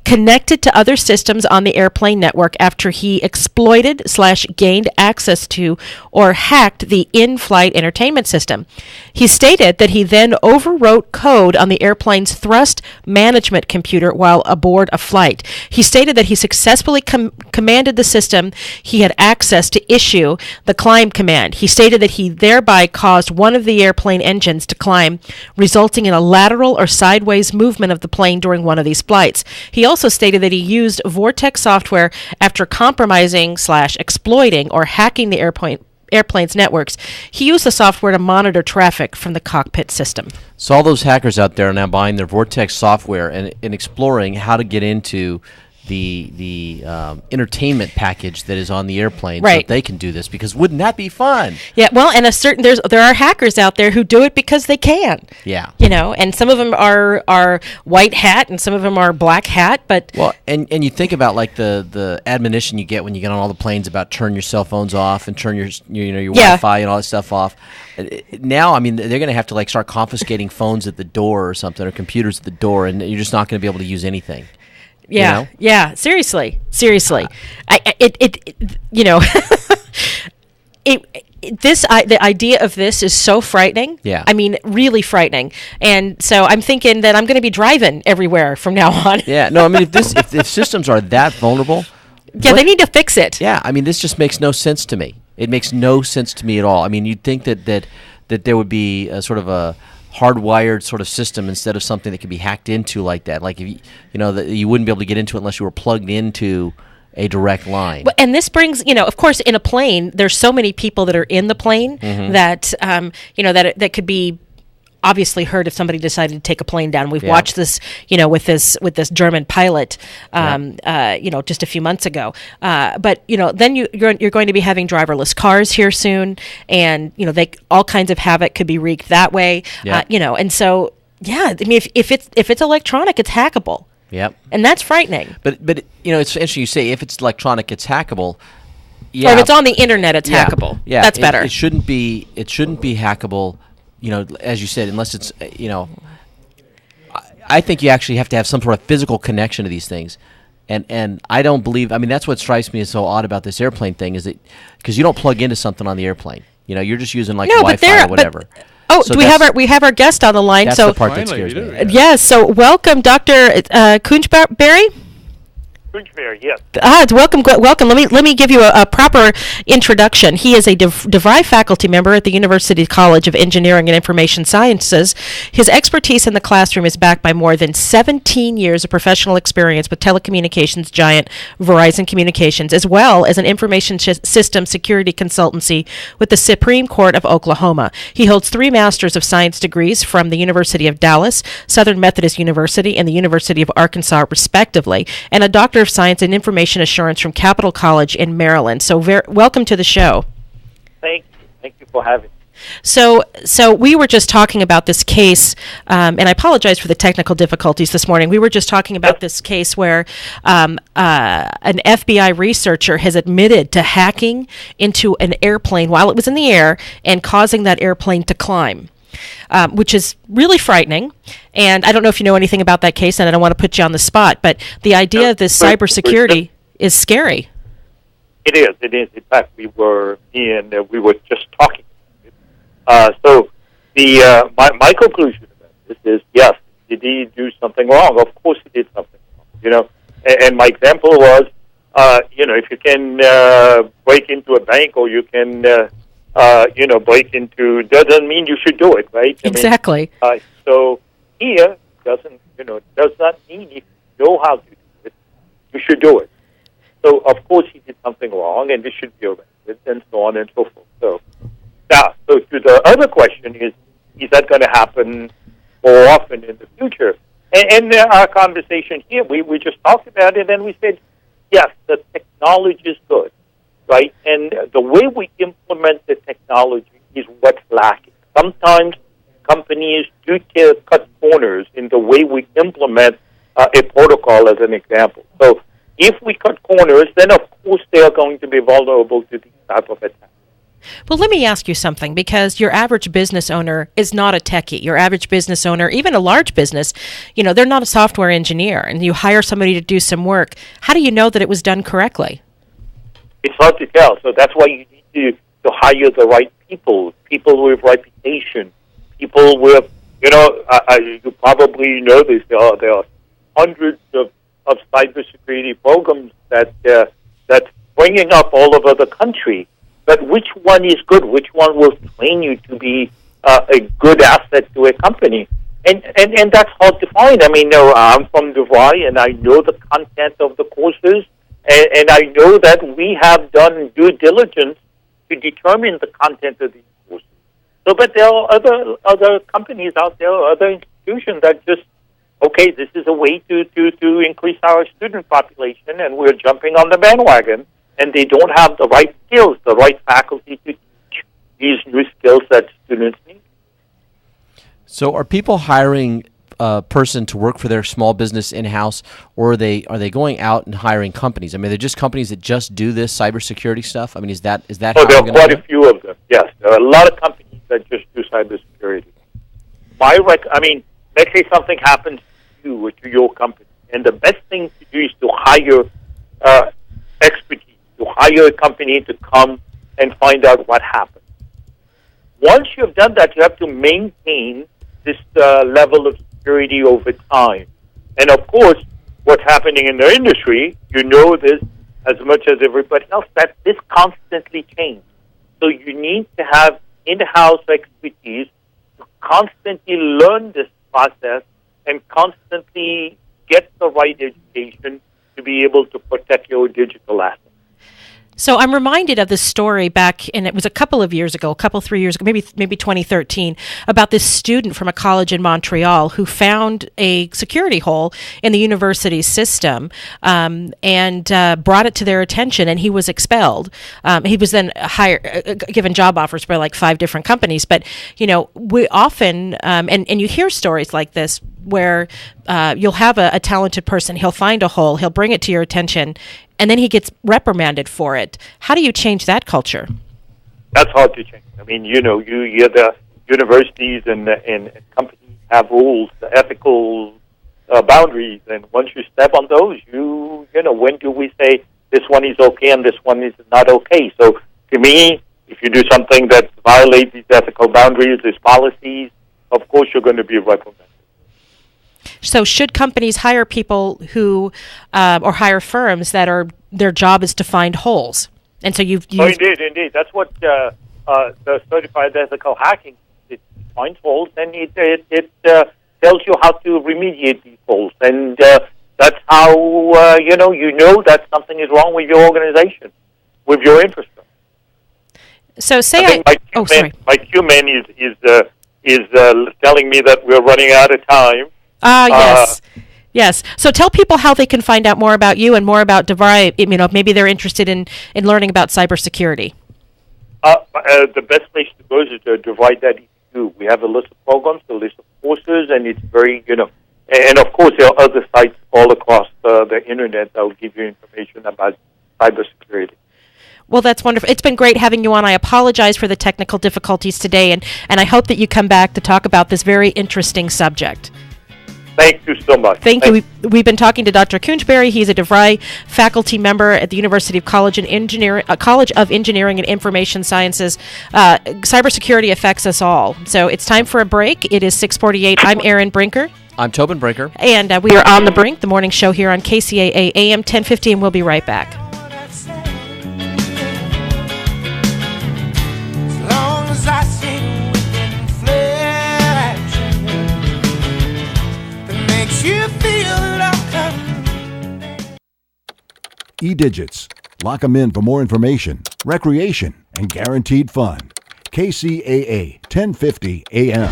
connected to other systems on the airplane network after he exploited/gained access to or hacked the in-flight entertainment system. He stated that he then overwrote code on the airplane's thrust management computer while aboard a flight. He stated that he successfully commanded the system he had access to issue the climb command. He stated that he thereby caused one of the airplane engines to climb, resulting in a lateral or sideways movement of the plane during one of these flights. He also stated that he used Vortex software after compromising/exploiting or hacking the airplane's networks. He used the software to monitor traffic from the cockpit system. So all those hackers out there are now buying their Vortex software and exploring how to get into the entertainment package that is on the airplane, so Right. that they can do this. Because wouldn't that be fun? Yeah, well, and there are hackers out there who do it because they can. Yeah. You know, and some of them are white hat, and some of them are black hat. But Well, and you think about like the admonition you get when you get on all the planes about turn your cell phones off and turn your Wi-Fi and all that stuff off. Now, I mean, they're going to have to like start confiscating phones at the door or something, or computers at the door, and you're just not going to be able to use anything. yeah, You know? yeah, seriously, you know, the idea of this is so frightening. Yeah. I mean, really frightening. And so I'm thinking that I'm going to be driving everywhere from now on. Yeah. No, I mean, if systems are that vulnerable, Yeah, they need to fix it. Yeah, I mean, this just makes no sense to me. It makes no sense to me at all. I mean, you'd think that there would be a sort of a hardwired sort of system instead of something that could be hacked into like that. Like, if that you wouldn't be able to get into it unless you were plugged into a direct line. And this brings, of course, in a plane, there's so many people that are in the plane that, that could be obviously heard if somebody decided to take a plane down. We've watched this, with this German pilot, just a few months ago. But then you're going to be having driverless cars here soon, and all kinds of havoc could be wreaked that way. And so I mean, if it's electronic, it's hackable. Yep. And that's frightening. But it's interesting you say if it's electronic, it's hackable. Yeah. Or if it's on the internet, it's hackable. Yeah. That's better. It shouldn't be hackable. As you said, unless it's, I think you actually have to have some sort of physical connection to these things. And I don't believe, I mean, that's what strikes me as so odd about this airplane thing is that, because you don't plug into something on the airplane. You're just using Wi-Fi or whatever. So we have our guest on the line. That's the part that scares me. Yes, so welcome, Dr. Kunchberry. Yes. Welcome. Let me give you a proper introduction. He is a DeVry faculty member at the University College of Engineering and Information Sciences. His expertise in the classroom is backed by more than 17 years of professional experience with telecommunications giant Verizon Communications, as well as an information system security consultancy with the Supreme Court of Oklahoma. He holds 3 Masters of Science degrees from the University of Dallas, Southern Methodist University, and the University of Arkansas, respectively, and a Doctor of Science in Information Assurance from Capital College in Maryland. So welcome to the show. Thank you for having me. So we were just talking about this case, and I apologize for the technical difficulties this morning. We were just talking about this case where an FBI researcher has admitted to hacking into an airplane while it was in the air and causing that airplane to climb. Which is really frightening. And I don't know if you know anything about that case, and I don't want to put you on the spot, but the idea of this cybersecurity is scary. It is. In fact, we were just talking. So my conclusion about this is, yes, did he do something wrong? Of course he did something wrong, And my example was, if you can break into a bank or you can break into, doesn't mean you should do it, right? Exactly. So here does not mean if you know how to do it, you should do it. So of course he did something wrong, and this should be arrested, and so on and so forth. So to the other question is that going to happen more often in the future? And our conversation here, we just talked about it, and we said, yes, the technology is good. Right, and the way we implement the technology is what's lacking. Sometimes companies do cut corners in the way we implement a protocol, as an example. So if we cut corners, then of course they are going to be vulnerable to these type of attacks. Well, let me ask you something, because your average business owner is not a techie. Your average business owner, even a large business, they're not a software engineer, and you hire somebody to do some work. How do you know that it was done correctly? It's hard to tell, so that's why you need to hire the right people with reputation, people with, you probably know this, there are hundreds of cybersecurity programs that's bringing up all over the country, but which one is good? Which one will train you to be a good asset to a company? And that's hard to find. I mean, I'm from DeVry, and I know the content of the courses, and I know that we have done due diligence to determine the content of these courses. So, but there are other companies out there, other institutions that just, okay, this is a way to increase our student population, and we're jumping on the bandwagon, and they don't have the right skills, the right faculty to teach these new skills that students need. So are people hiring a person to work for their small business in-house, or are they going out and hiring companies? I mean, they're just companies that just do this cybersecurity stuff? I mean, is that Oh, how there you're are gonna quite do a it? few of them, yes. There are a lot of companies that just do cybersecurity. Let's say something happens to you or to your company, and the best thing to do is to hire expertise, to hire a company to come and find out what happened. Once you've done that, you have to maintain this level of security over time. And of course, what's happening in the industry, you know this as much as everybody else, that this constantly changes. So you need to have in-house expertise to constantly learn this process and constantly get the right education to be able to protect your digital assets. So I'm reminded of this story back, and it was a couple of years ago, 3 years ago, maybe 2013, about this student from a college in Montreal who found a security hole in the university system and brought it to their attention, and he was expelled. He was then given job offers by like 5 different companies. But, we often, and you hear stories like this where you'll have a talented person, he'll find a hole, he'll bring it to your attention, and then he gets reprimanded for it. How do you change that culture? That's hard to change. I mean, you hear the universities and companies have rules, the ethical boundaries, and once you step on those, when do we say this one is okay and this one is not okay? So to me, if you do something that violates these ethical boundaries, these policies, of course you're going to be reprimanded. So should companies hire people who, or hire firms that their job is to find holes? And so you've Indeed. That's what the certified ethical hacking, it finds holes, and it tells you how to remediate these holes. And that's how, you know that something is wrong with your organization, with your infrastructure. So My Q-man is telling me that we're running out of time. Yes. So tell people how they can find out more about you and more about DeVry. Maybe they're interested in learning about cybersecurity. The best place to go is to DeVry.edu. We have a list of programs, a list of courses, and it's very, and of course there are other sites all across the internet that will give you information about cybersecurity. Well, that's wonderful. It's been great having you on. I apologize for the technical difficulties today, and I hope that you come back to talk about this very interesting subject. Thank you so much. Thank you. We've been talking to Dr. Kunchberry. He's a DeVry faculty member at the University of College of Engineering and Information Sciences. Cybersecurity affects us all. So it's time for a break. It is 6:48. I'm Erin Brinker. I'm Tobin Brinker. And we are on the Brink, the morning show here on KCAA AM 1050, and we'll be right back. E-Digits. Lock 'em in for more information, recreation, and guaranteed fun. KCAA 1050 AM.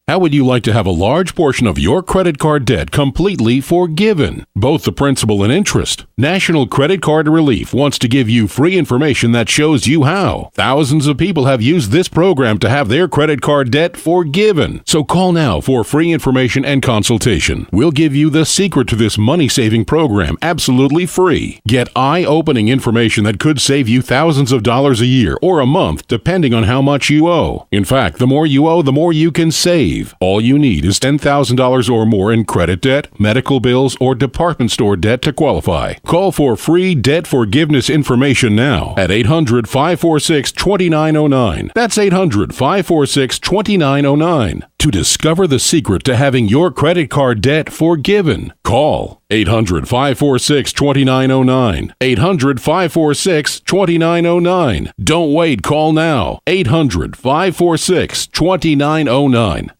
How would you like to have a large portion of your credit card debt completely forgiven, both the principal and interest? National Credit Card Relief wants to give you free information that shows you how. Thousands of people have used this program to have their credit card debt forgiven. So call now for free information and consultation. We'll give you the secret to this money-saving program absolutely free. Get eye-opening information that could save you thousands of dollars a year or a month, depending on how much you owe. In fact, the more you owe, the more you can save. All you need is $10,000 or more in credit debt, medical bills, or department store debt to qualify. Call for free debt forgiveness information now at 800-546-2909. That's 800-546-2909. To discover the secret to having your credit card debt forgiven, call 800-546-2909. 800-546-2909. Don't wait, call now. 800-546-2909.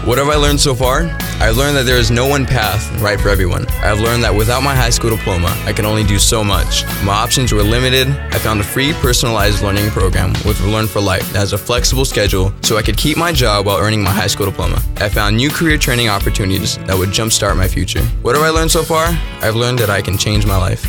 What have I learned so far? I've learned that there is no one path right for everyone. I've learned that without my high school diploma, I can only do so much. My options were limited. I found a free personalized learning program with Learn for Life that has a flexible schedule so I could keep my job while earning my high school diploma. I found new career training opportunities that would jumpstart my future. What have I learned so far? I've learned that I can change my life.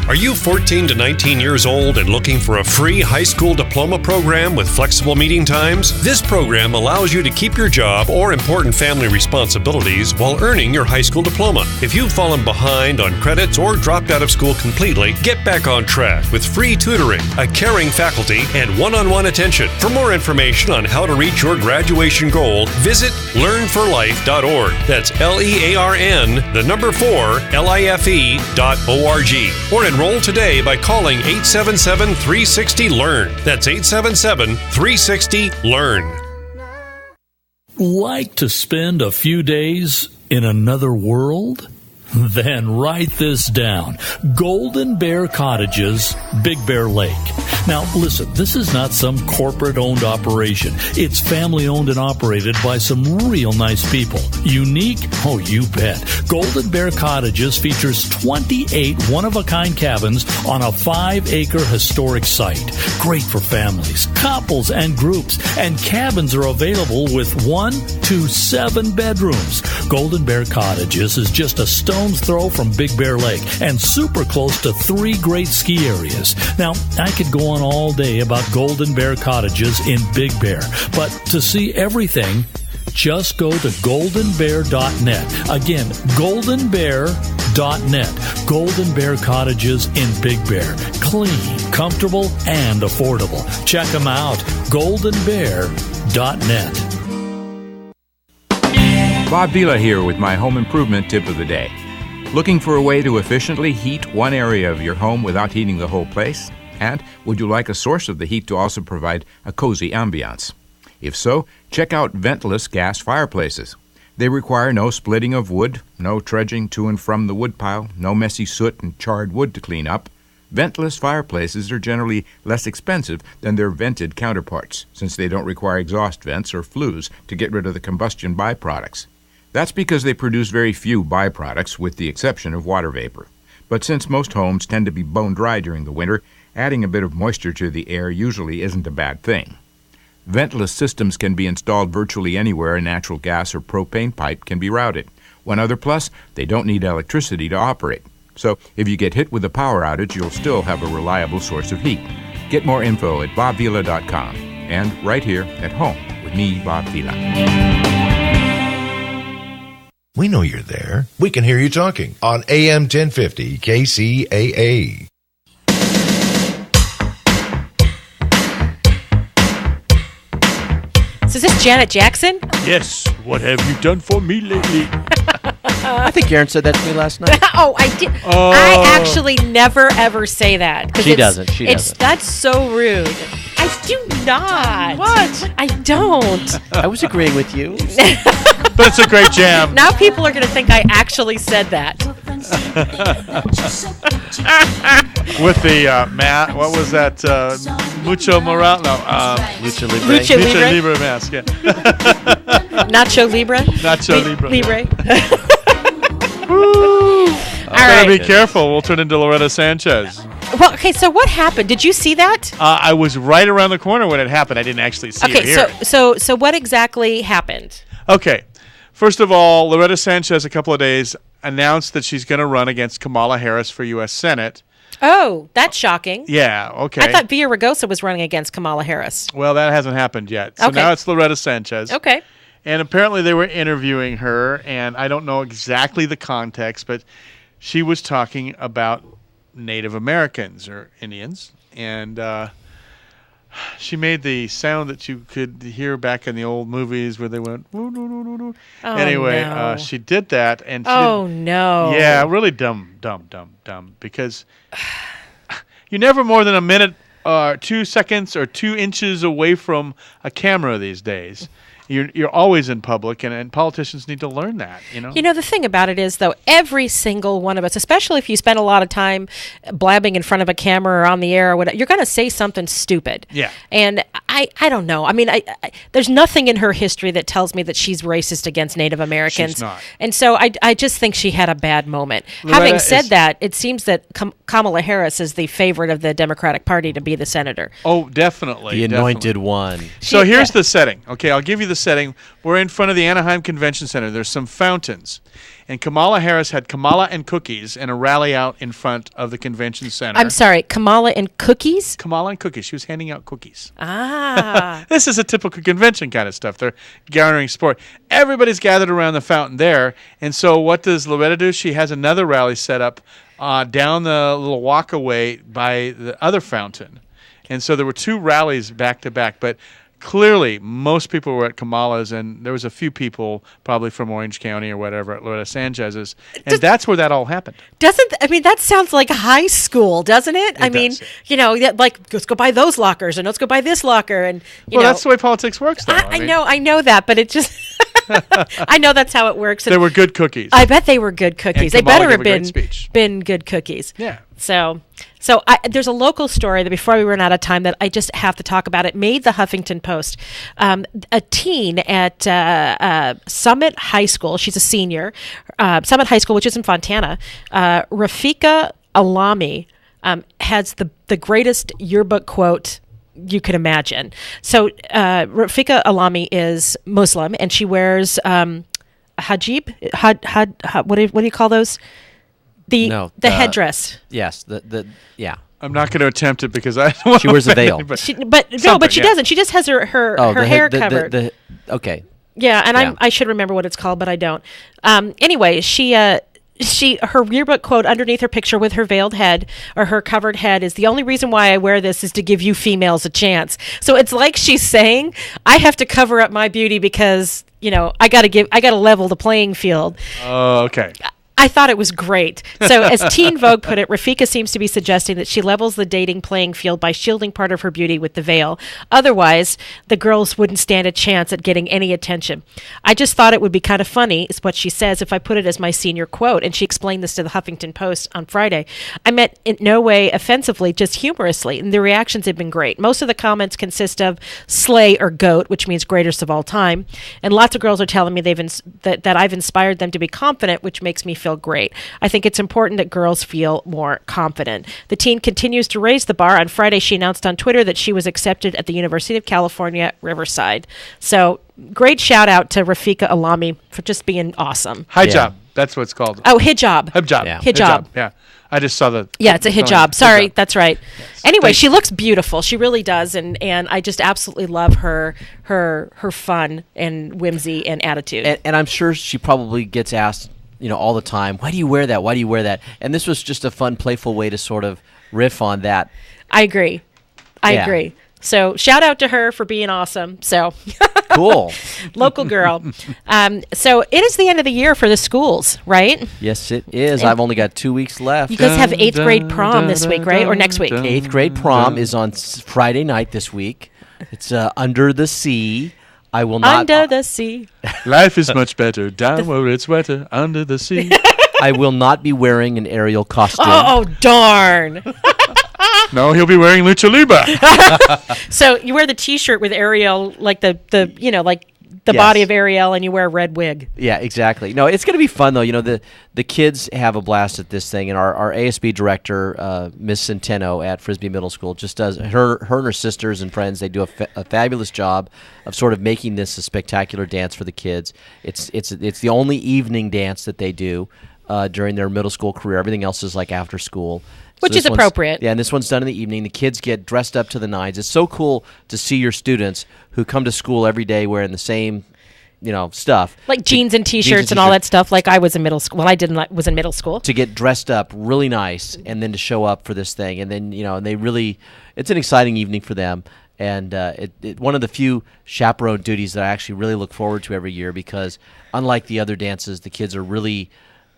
Are you 14 to 19 years old and looking for a free high school diploma program with flexible meeting times? This program allows you to keep your job or important family responsibilities while earning your high school diploma. If you've fallen behind on credits or dropped out of school completely, get back on track with free tutoring, a caring faculty, and one-on-one attention. For more information on how to reach your graduation goal, visit learnforlife.org. That's LEARN4LIFE.org. Or enroll today by calling 877-360-LEARN. That's 877-360-LEARN. Like to spend a few days in another world? Then write this down. Golden Bear Cottages, Big Bear Lake. Now, listen, this is not some corporate-owned operation. It's family-owned and operated by some real nice people. Unique? Oh, you bet. Golden Bear Cottages features 28 one-of-a-kind cabins on a 5-acre historic site. Great for families, couples, and groups. And cabins are available with 1 to 7 bedrooms. Golden Bear Cottages is just a stone's throw from Big Bear Lake and super close to 3 great ski areas. Now, I could go on all day about Golden Bear Cottages in Big Bear, but to see everything, just go to goldenbear.net. Again, goldenbear.net. Golden Bear Cottages in Big Bear. Clean, comfortable, and affordable. Check them out. goldenbear.net. Bob Vila here with my home improvement tip of the day. Looking for a way to efficiently heat one area of your home without heating the whole place? And would you like a source of the heat to also provide a cozy ambiance? If so, check out ventless gas fireplaces. They require no splitting of wood, no trudging to and from the woodpile, no messy soot and charred wood to clean up. Ventless fireplaces are generally less expensive than their vented counterparts, since they don't require exhaust vents or flues to get rid of the combustion byproducts. That's because they produce very few byproducts, with the exception of water vapor. But since most homes tend to be bone dry during the winter, adding a bit of moisture to the air usually isn't a bad thing. Ventless systems can be installed virtually anywhere a natural gas or propane pipe can be routed. One other plus, they don't need electricity to operate. So if you get hit with a power outage, you'll still have a reliable source of heat. Get more info at bobvila.com and right here at home with me, Bob Vila. We know you're there. We can hear you talking on AM 1050 KCAA. So is this Janet Jackson? Yes. What have you done for me lately? I think Aaron said that to me last night. Oh, I did. Oh. I actually never ever say that. 'Cause She doesn't. She doesn't. That's so rude. I do not. What? I don't. I was agreeing with you. But it's a great jam. Now people are going to think I actually said that. With the what was that? Mucho Moral? No. Lucha Libre. Lucha Libre? mask, yeah. Nacho Libre? Nacho Libre. Libre. All right. Be careful. We'll turn into Loretta Sanchez. Well, okay, so what happened? Did you see that? I was right around the corner when it happened. I didn't actually see it here. So what exactly happened? Okay. First of all, Loretta Sanchez, a couple of days, announced that she's going to run against Kamala Harris for U.S. Senate. Oh, that's shocking. Yeah, okay. I thought Villaraigosa was running against Kamala Harris. Well, that hasn't happened yet. So now it's Loretta Sanchez. Okay. And apparently they were interviewing her, and I don't know exactly the context, but she was talking about Native Americans or Indians, and she made the sound that you could hear back in the old movies where they went, woo, woo, woo, woo, woo. Anyway, she did that. And no. Yeah, really dumb, because you're never more than a minute, 2 seconds, or 2 inches away from a camera these days. you're always in public, and politicians need to learn that. You know, the thing about it is, though, every single one of us, especially if you spend a lot of time blabbing in front of a camera or on the air or whatever, you're going to say something stupid. Yeah. And I don't know. I mean, I there's nothing in her history that tells me that she's racist against Native Americans. She's not. And so I just think she had a bad moment. Loretta Having said is- that, it seems that Kamala Harris is the favorite of the Democratic Party to be the senator. Oh, definitely. The anointed one. So here's the setting. Okay, I'll give you the setting. We're in front of the Anaheim Convention Center. There's some fountains. And Kamala Harris had Kamala and cookies in a rally out in front of the convention center. I'm sorry, Kamala and cookies? Kamala and cookies. She was handing out cookies. Ah. This is a typical convention kind of stuff. They're garnering support. Everybody's gathered around the fountain there. And so what does Loretta do? She has another rally set up down the little walkaway by the other fountain. And so there were two rallies back to back. But clearly, most people were at Kamala's, and there was a few people probably from Orange County or whatever at Loretta Sanchez's. And that's where that all happened. That sounds like high school, doesn't it? I mean, like, let's go buy those lockers and let's go buy this locker. And, you know, that's the way politics works, though. I know that, but it just, I know that's how it works. There were good cookies. I bet they were good cookies. They Kamala better have gave a great been good cookies. Yeah. So there's a local story that before we run out of time that I just have to talk about. It made the Huffington Post. A teen at Summit High School, she's a senior, Summit High School, which is in Fontana, Rafika Alami has the greatest yearbook quote you could imagine. So Rafika Alami is Muslim, and she wears hijab. What do you call those? The headdress. Yes, yeah. I'm not going to attempt it because I don't want She wears a veil. But she doesn't. She just has her hair covered. Okay. Yeah, and I should remember what it's called, but I don't. Anyway, her yearbook quote underneath her picture with her veiled head or her covered head is, "The only reason why I wear this is to give you females a chance." So it's like she's saying, I have to cover up my beauty because, I got to level the playing field. Oh, okay. I thought it was great. So as Teen Vogue put it, Rafika seems to be suggesting that she levels the dating playing field by shielding part of her beauty with the veil. Otherwise, the girls wouldn't stand a chance at getting any attention. I just thought it would be kind of funny, is what she says, if I put it as my senior quote. And she explained this to the Huffington Post on Friday. I meant in no way offensively, just humorously. And the reactions have been great. Most of the comments consist of slay or goat, which means greatest of all time. And lots of girls are telling me that I've inspired them to be confident, which makes me feel great. I think it's important that girls feel more confident. The teen continues to raise the bar. On Friday, she announced on Twitter that she was accepted at the University of California, Riverside. So great shout out to Rafika Alami for just being awesome. Hijab. That's what it's called. Oh, hijab. Hijab. Yeah. Hijab. Yeah. I just saw the. Yeah, it's a hijab. Sorry, hijab. that's right. Yes. Anyway, she looks beautiful. She really does, and I just absolutely love her fun and whimsy and attitude. And I'm sure she probably gets asked, all the time, why do you wear that? Why do you wear that? And this was just a fun, playful way to sort of riff on that. I agree. I agree. So shout out to her for being awesome. So cool. Local girl. So it is the end of the year for the schools, right? Yes, it is. I've only got 2 weeks left. You guys have 8th grade prom this week, right? Or next week? 8th grade prom is on Friday night this week. It's Under the Sea. I will not. Under the sea. Life is much better down where it's wetter, under the sea. I will not be wearing an Ariel costume. Oh, darn. No, he'll be wearing Lucha Libre. So you wear the T-shirt with Ariel, like the body of Ariel, and you wear a red wig. Yeah, exactly. No, it's going to be fun, though. The kids have a blast at this thing, and our ASB director, Miss Centeno at Frisbee Middle School, just does, her and her sisters and friends, they do a fabulous job of sort of making this a spectacular dance for the kids. It's the only evening dance that they do during their middle school career. Everything else is like after school. Which is appropriate. Yeah, and this one's done in the evening. The kids get dressed up to the nines. It's so cool to see your students who come to school every day wearing the same, stuff. Like jeans and T-shirts and all that stuff like I was in middle school. Well, I was in middle school. To get dressed up really nice and then to show up for this thing. And then, and they really, it's an exciting evening for them. And one of the few chaperone duties that I actually really look forward to every year because unlike the other dances, the kids are really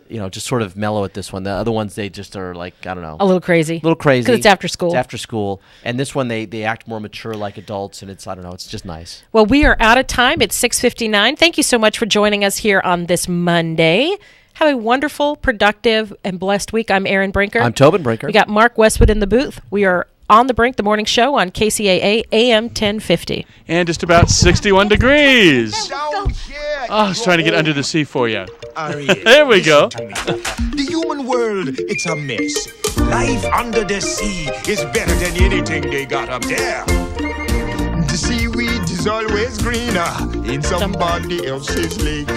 just sort of mellow at this one. The other ones, they just are like, I don't know. A little crazy. Because it's after school. It's after school. And this one, they act more mature like adults, and it's, I don't know, it's just nice. Well, we are out of time. It's 6:59. Thank you so much for joining us here on this Monday. Have a wonderful, productive, and blessed week. I'm Erin Brinker. I'm Tobin Brinker. We got Mark Westwood in the booth. We are On the Brink, the morning show on Kcaa AM 1050. And just about 61 degrees. I was trying to get under the sea for you. There we go. The human world, it's a mess. Life under the sea is better than anything they got up there. The seaweed is always greener in somebody else's lake.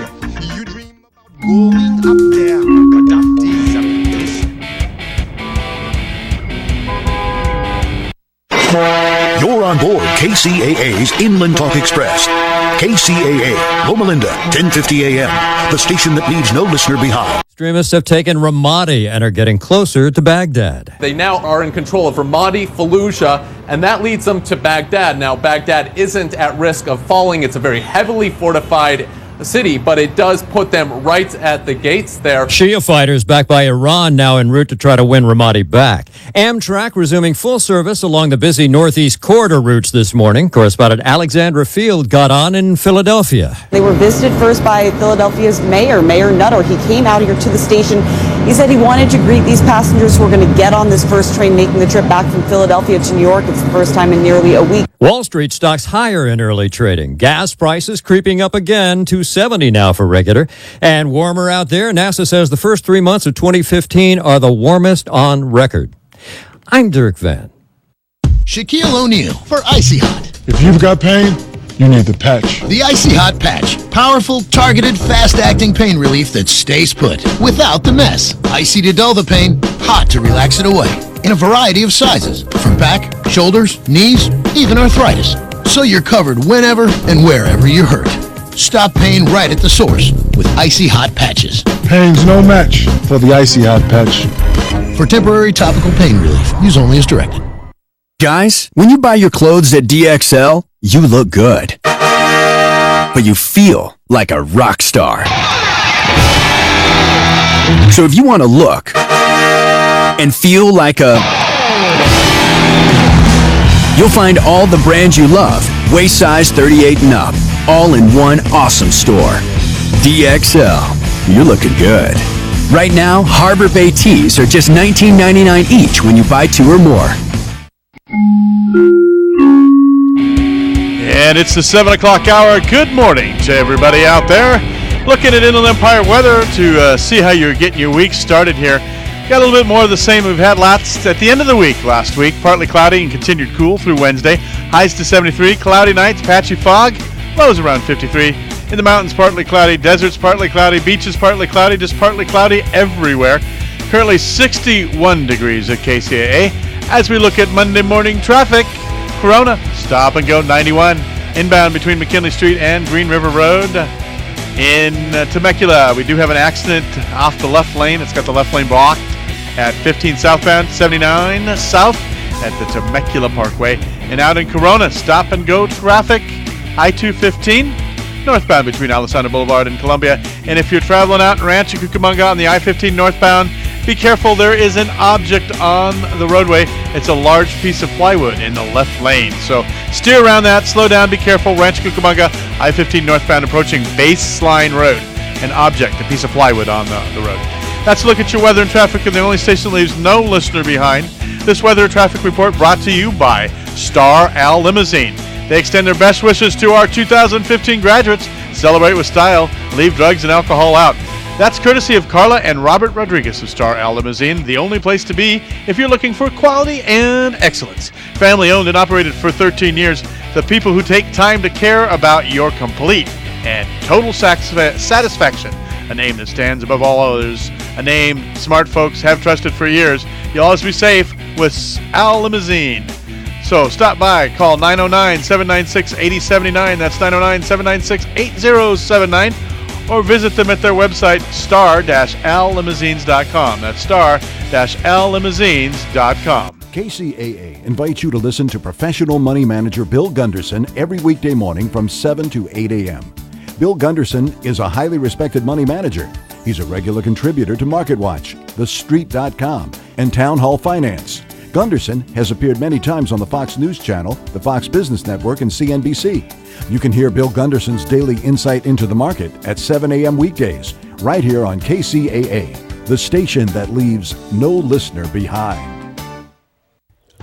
You dream about going up there, but that is a mess. You're on board KCAA's Inland Talk Express. KCAA, Loma Linda, 1050 AM, the station that leaves no listener behind. Extremists have taken Ramadi and are getting closer to Baghdad. They now are in control of Ramadi, Fallujah, and that leads them to Baghdad. Now, Baghdad isn't at risk of falling. It's a very heavily fortified city, but it does put them right at the gates there. Shia fighters backed by Iran now en route to try to win Ramadi back. Amtrak resuming full service along the busy Northeast Corridor routes this morning. Correspondent Alexandra Field got on in Philadelphia. They were visited first by Philadelphia's Mayor Nutter. He came out here to the station. He said he wanted to greet these passengers who are going to get on this first train making the trip back from Philadelphia to New York. It's the first time in nearly a week. Wall Street stocks higher in early trading. Gas prices creeping up again to $2.70 now for regular. And warmer out there. NASA says the first 3 months of 2015 are the warmest on record. I'm Dirk Van. Shaquille O'Neal for Icy Hot. If you've got pain, you need the patch. The Icy Hot Patch. Powerful, targeted, fast-acting pain relief that stays put without the mess. Icy to dull the pain, hot to relax it away. In a variety of sizes, from back, shoulders, knees, even arthritis. So you're covered whenever and wherever you're hurt. Stop pain right at the source with Icy Hot Patches. Pain's no match for the Icy Hot Patch. For temporary topical pain relief, use only as directed. Guys, when you buy your clothes at DXL, you look good. But you feel like a rock star. So if you want to look and feel like a... You'll find all the brands you love, waist size 38 and up, all in one awesome store. DXL, you're looking good. Right now, Harbor Bay tees are just $19.99 each when you buy 2 or more. And it's the 7 o'clock hour. Good morning to everybody out there. Looking at Inland Empire weather to see how you're getting your week started here. Got a little bit more of the same we've had at the end of the week last week. Partly cloudy and continued cool through Wednesday. Highs to 73. Cloudy nights, patchy fog. Lows around 53. In the mountains, partly cloudy. Deserts, partly cloudy. Beaches, partly cloudy. Just partly cloudy everywhere. Currently 61 degrees at KCAA. As we look at Monday morning traffic, Corona, stop and go 91. Inbound between McKinley Street and Green River Road. In Temecula, we do have an accident off the left lane. It's got the left lane blocked at 15 southbound, 79 south at the Temecula Parkway. And out in Corona, stop and go traffic, I-215, northbound between Alisana Boulevard and Columbia. And if you're traveling out in Rancho Cucamonga on the I-15 northbound, be careful, there is an object on the roadway. It's a large piece of plywood in the left lane. So steer around that, slow down, be careful. Rancho Cucamonga, I-15 northbound approaching Baseline Road. An object, a piece of plywood on the road. That's a look at your weather and traffic, and the only station that leaves no listener behind. This weather and traffic report brought to you by Star Al Limousine. They extend their best wishes to our 2015 graduates. Celebrate with style, leave drugs and alcohol out. That's courtesy of Carla and Robert Rodriguez of Star Al Limousine, the only place to be if you're looking for quality and excellence. Family owned and operated for 13 years, the people who take time to care about your complete and total satisfaction. A name that stands above all others, a name smart folks have trusted for years. You'll always be safe with Al Limousine. So stop by, call 909-796-8079, that's 909-796-8079, or visit them at their website, star-allimousines.com. That's star-allimousines.com. KCAA invites you to listen to professional money manager Bill Gunderson every weekday morning from 7 to 8 a.m. Bill Gunderson is a highly respected money manager. He's a regular contributor to MarketWatch, TheStreet.com, and Town Hall Finance. Gunderson has appeared many times on the Fox News Channel, the Fox Business Network, and CNBC. You can hear Bill Gunderson's daily insight into the market at 7 a.m. weekdays, right here on KCAA, the station that leaves no listener behind.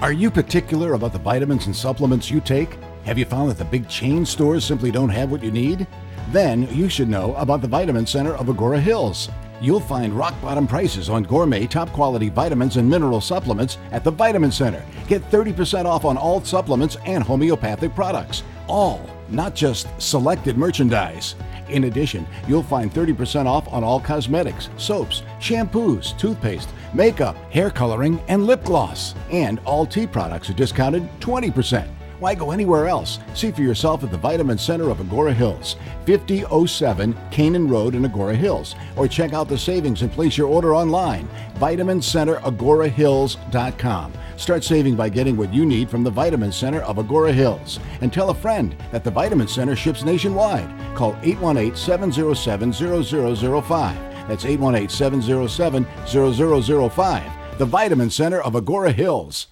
Are you particular about the vitamins and supplements you take? Have you found that the big chain stores simply don't have what you need? Then you should know about the Vitamin Center of Agora Hills. You'll find rock-bottom prices on gourmet, top-quality vitamins and mineral supplements at the Vitamin Center. Get 30% off on all supplements and homeopathic products. All, not just selected merchandise. In addition, you'll find 30% off on all cosmetics, soaps, shampoos, toothpaste, makeup, hair coloring, and lip gloss. And all tea products are discounted 20%. Why go anywhere else? See for yourself at the Vitamin Center of Agora Hills, 5007 Canaan Road in Agora Hills. Or check out the savings and place your order online, VitaminCenterAgoraHills.com. Start saving by getting what you need from the Vitamin Center of Agora Hills. And tell a friend that the Vitamin Center ships nationwide. Call 818-707-0005. That's 818-707-0005. The Vitamin Center of Agora Hills.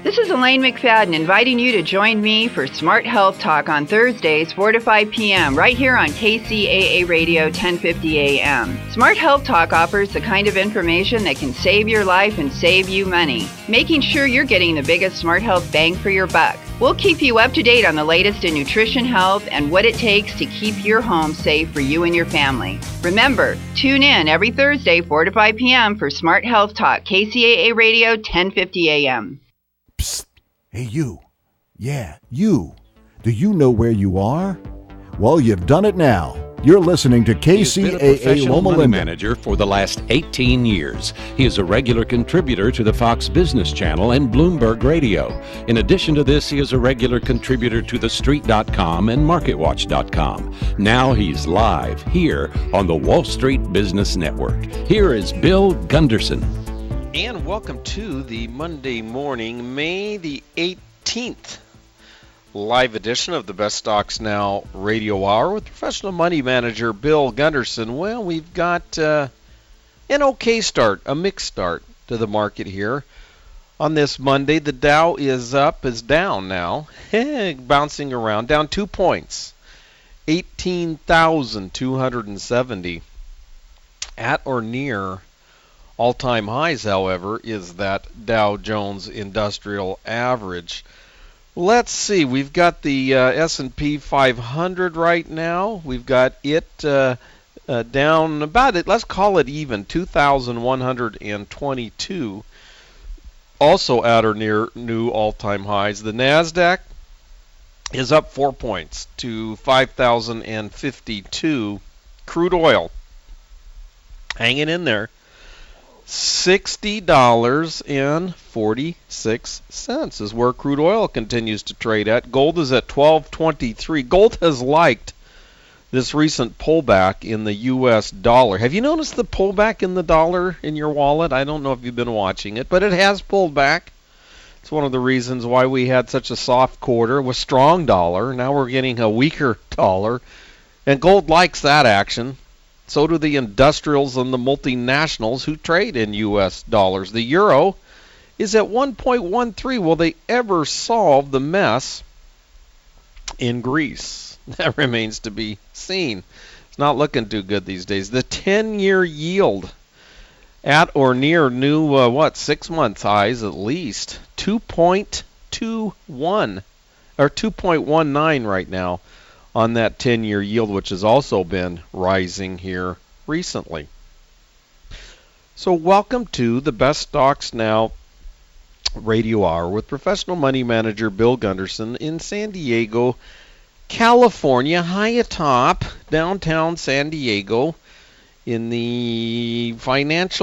This is Elaine McFadden inviting you to join me for Smart Health Talk on Thursdays, 4 to 5 p.m. right here on KCAA Radio 1050 a.m. Smart Health Talk offers the kind of information that can save your life and save you money, making sure you're getting the biggest Smart Health bang for your buck. We'll keep you up to date on the latest in nutrition, health, and what it takes to keep your home safe for you and your family. Remember, tune in every Thursday, 4 to 5 p.m. for Smart Health Talk, KCAA Radio 1050 a.m. Psst. Hey, you. Yeah, you. Do you know where you are? Well, you've done it now. You're listening to KCAA Loma Linda. Manager for the last 18 years. He is a regular contributor to the Fox Business Channel and Bloomberg Radio. In addition to this, he is a regular contributor to TheStreet.com and MarketWatch.com. Now he's live here on the Wall Street Business Network. Here is Bill Gunderson. And welcome to the Monday morning, May the 18th, live edition of the Best Stocks Now Radio Hour with professional money manager Bill Gunderson. Well, we've got an okay start, a mixed start to the market here. On this Monday, the Dow is down now, bouncing around, down 2 points, 18,270. At or near all-time highs, however, is that Dow Jones Industrial Average. Let's see. We've got the S&P 500 right now. We've got it down about it. Let's call it even 2,122. Also at or near new all-time highs. The Nasdaq is up 4 points to 5,052. Crude oil hanging in there. $60.46 is where crude oil continues to trade at. Gold is at $12.23. Gold has liked this recent pullback in the U.S. dollar. Have you noticed the pullback in the dollar in your wallet? I don't know if you've been watching it, but it has pulled back. It's one of the reasons why we had such a soft quarter with strong dollar. Now we're getting a weaker dollar, and gold likes that action. So do the industrials and the multinationals who trade in U.S. dollars. The euro is at 1.13. Will they ever solve the mess in Greece? That remains to be seen. It's not looking too good these days. The 10-year yield at or near new, 6 months highs at least. 2.21 or 2.19 right now on that 10-year yield, which has also been rising here recently. So welcome to the Best Stocks Now Radio Hour with professional money manager Bill Gunderson in San Diego, California, high atop downtown San Diego in the financial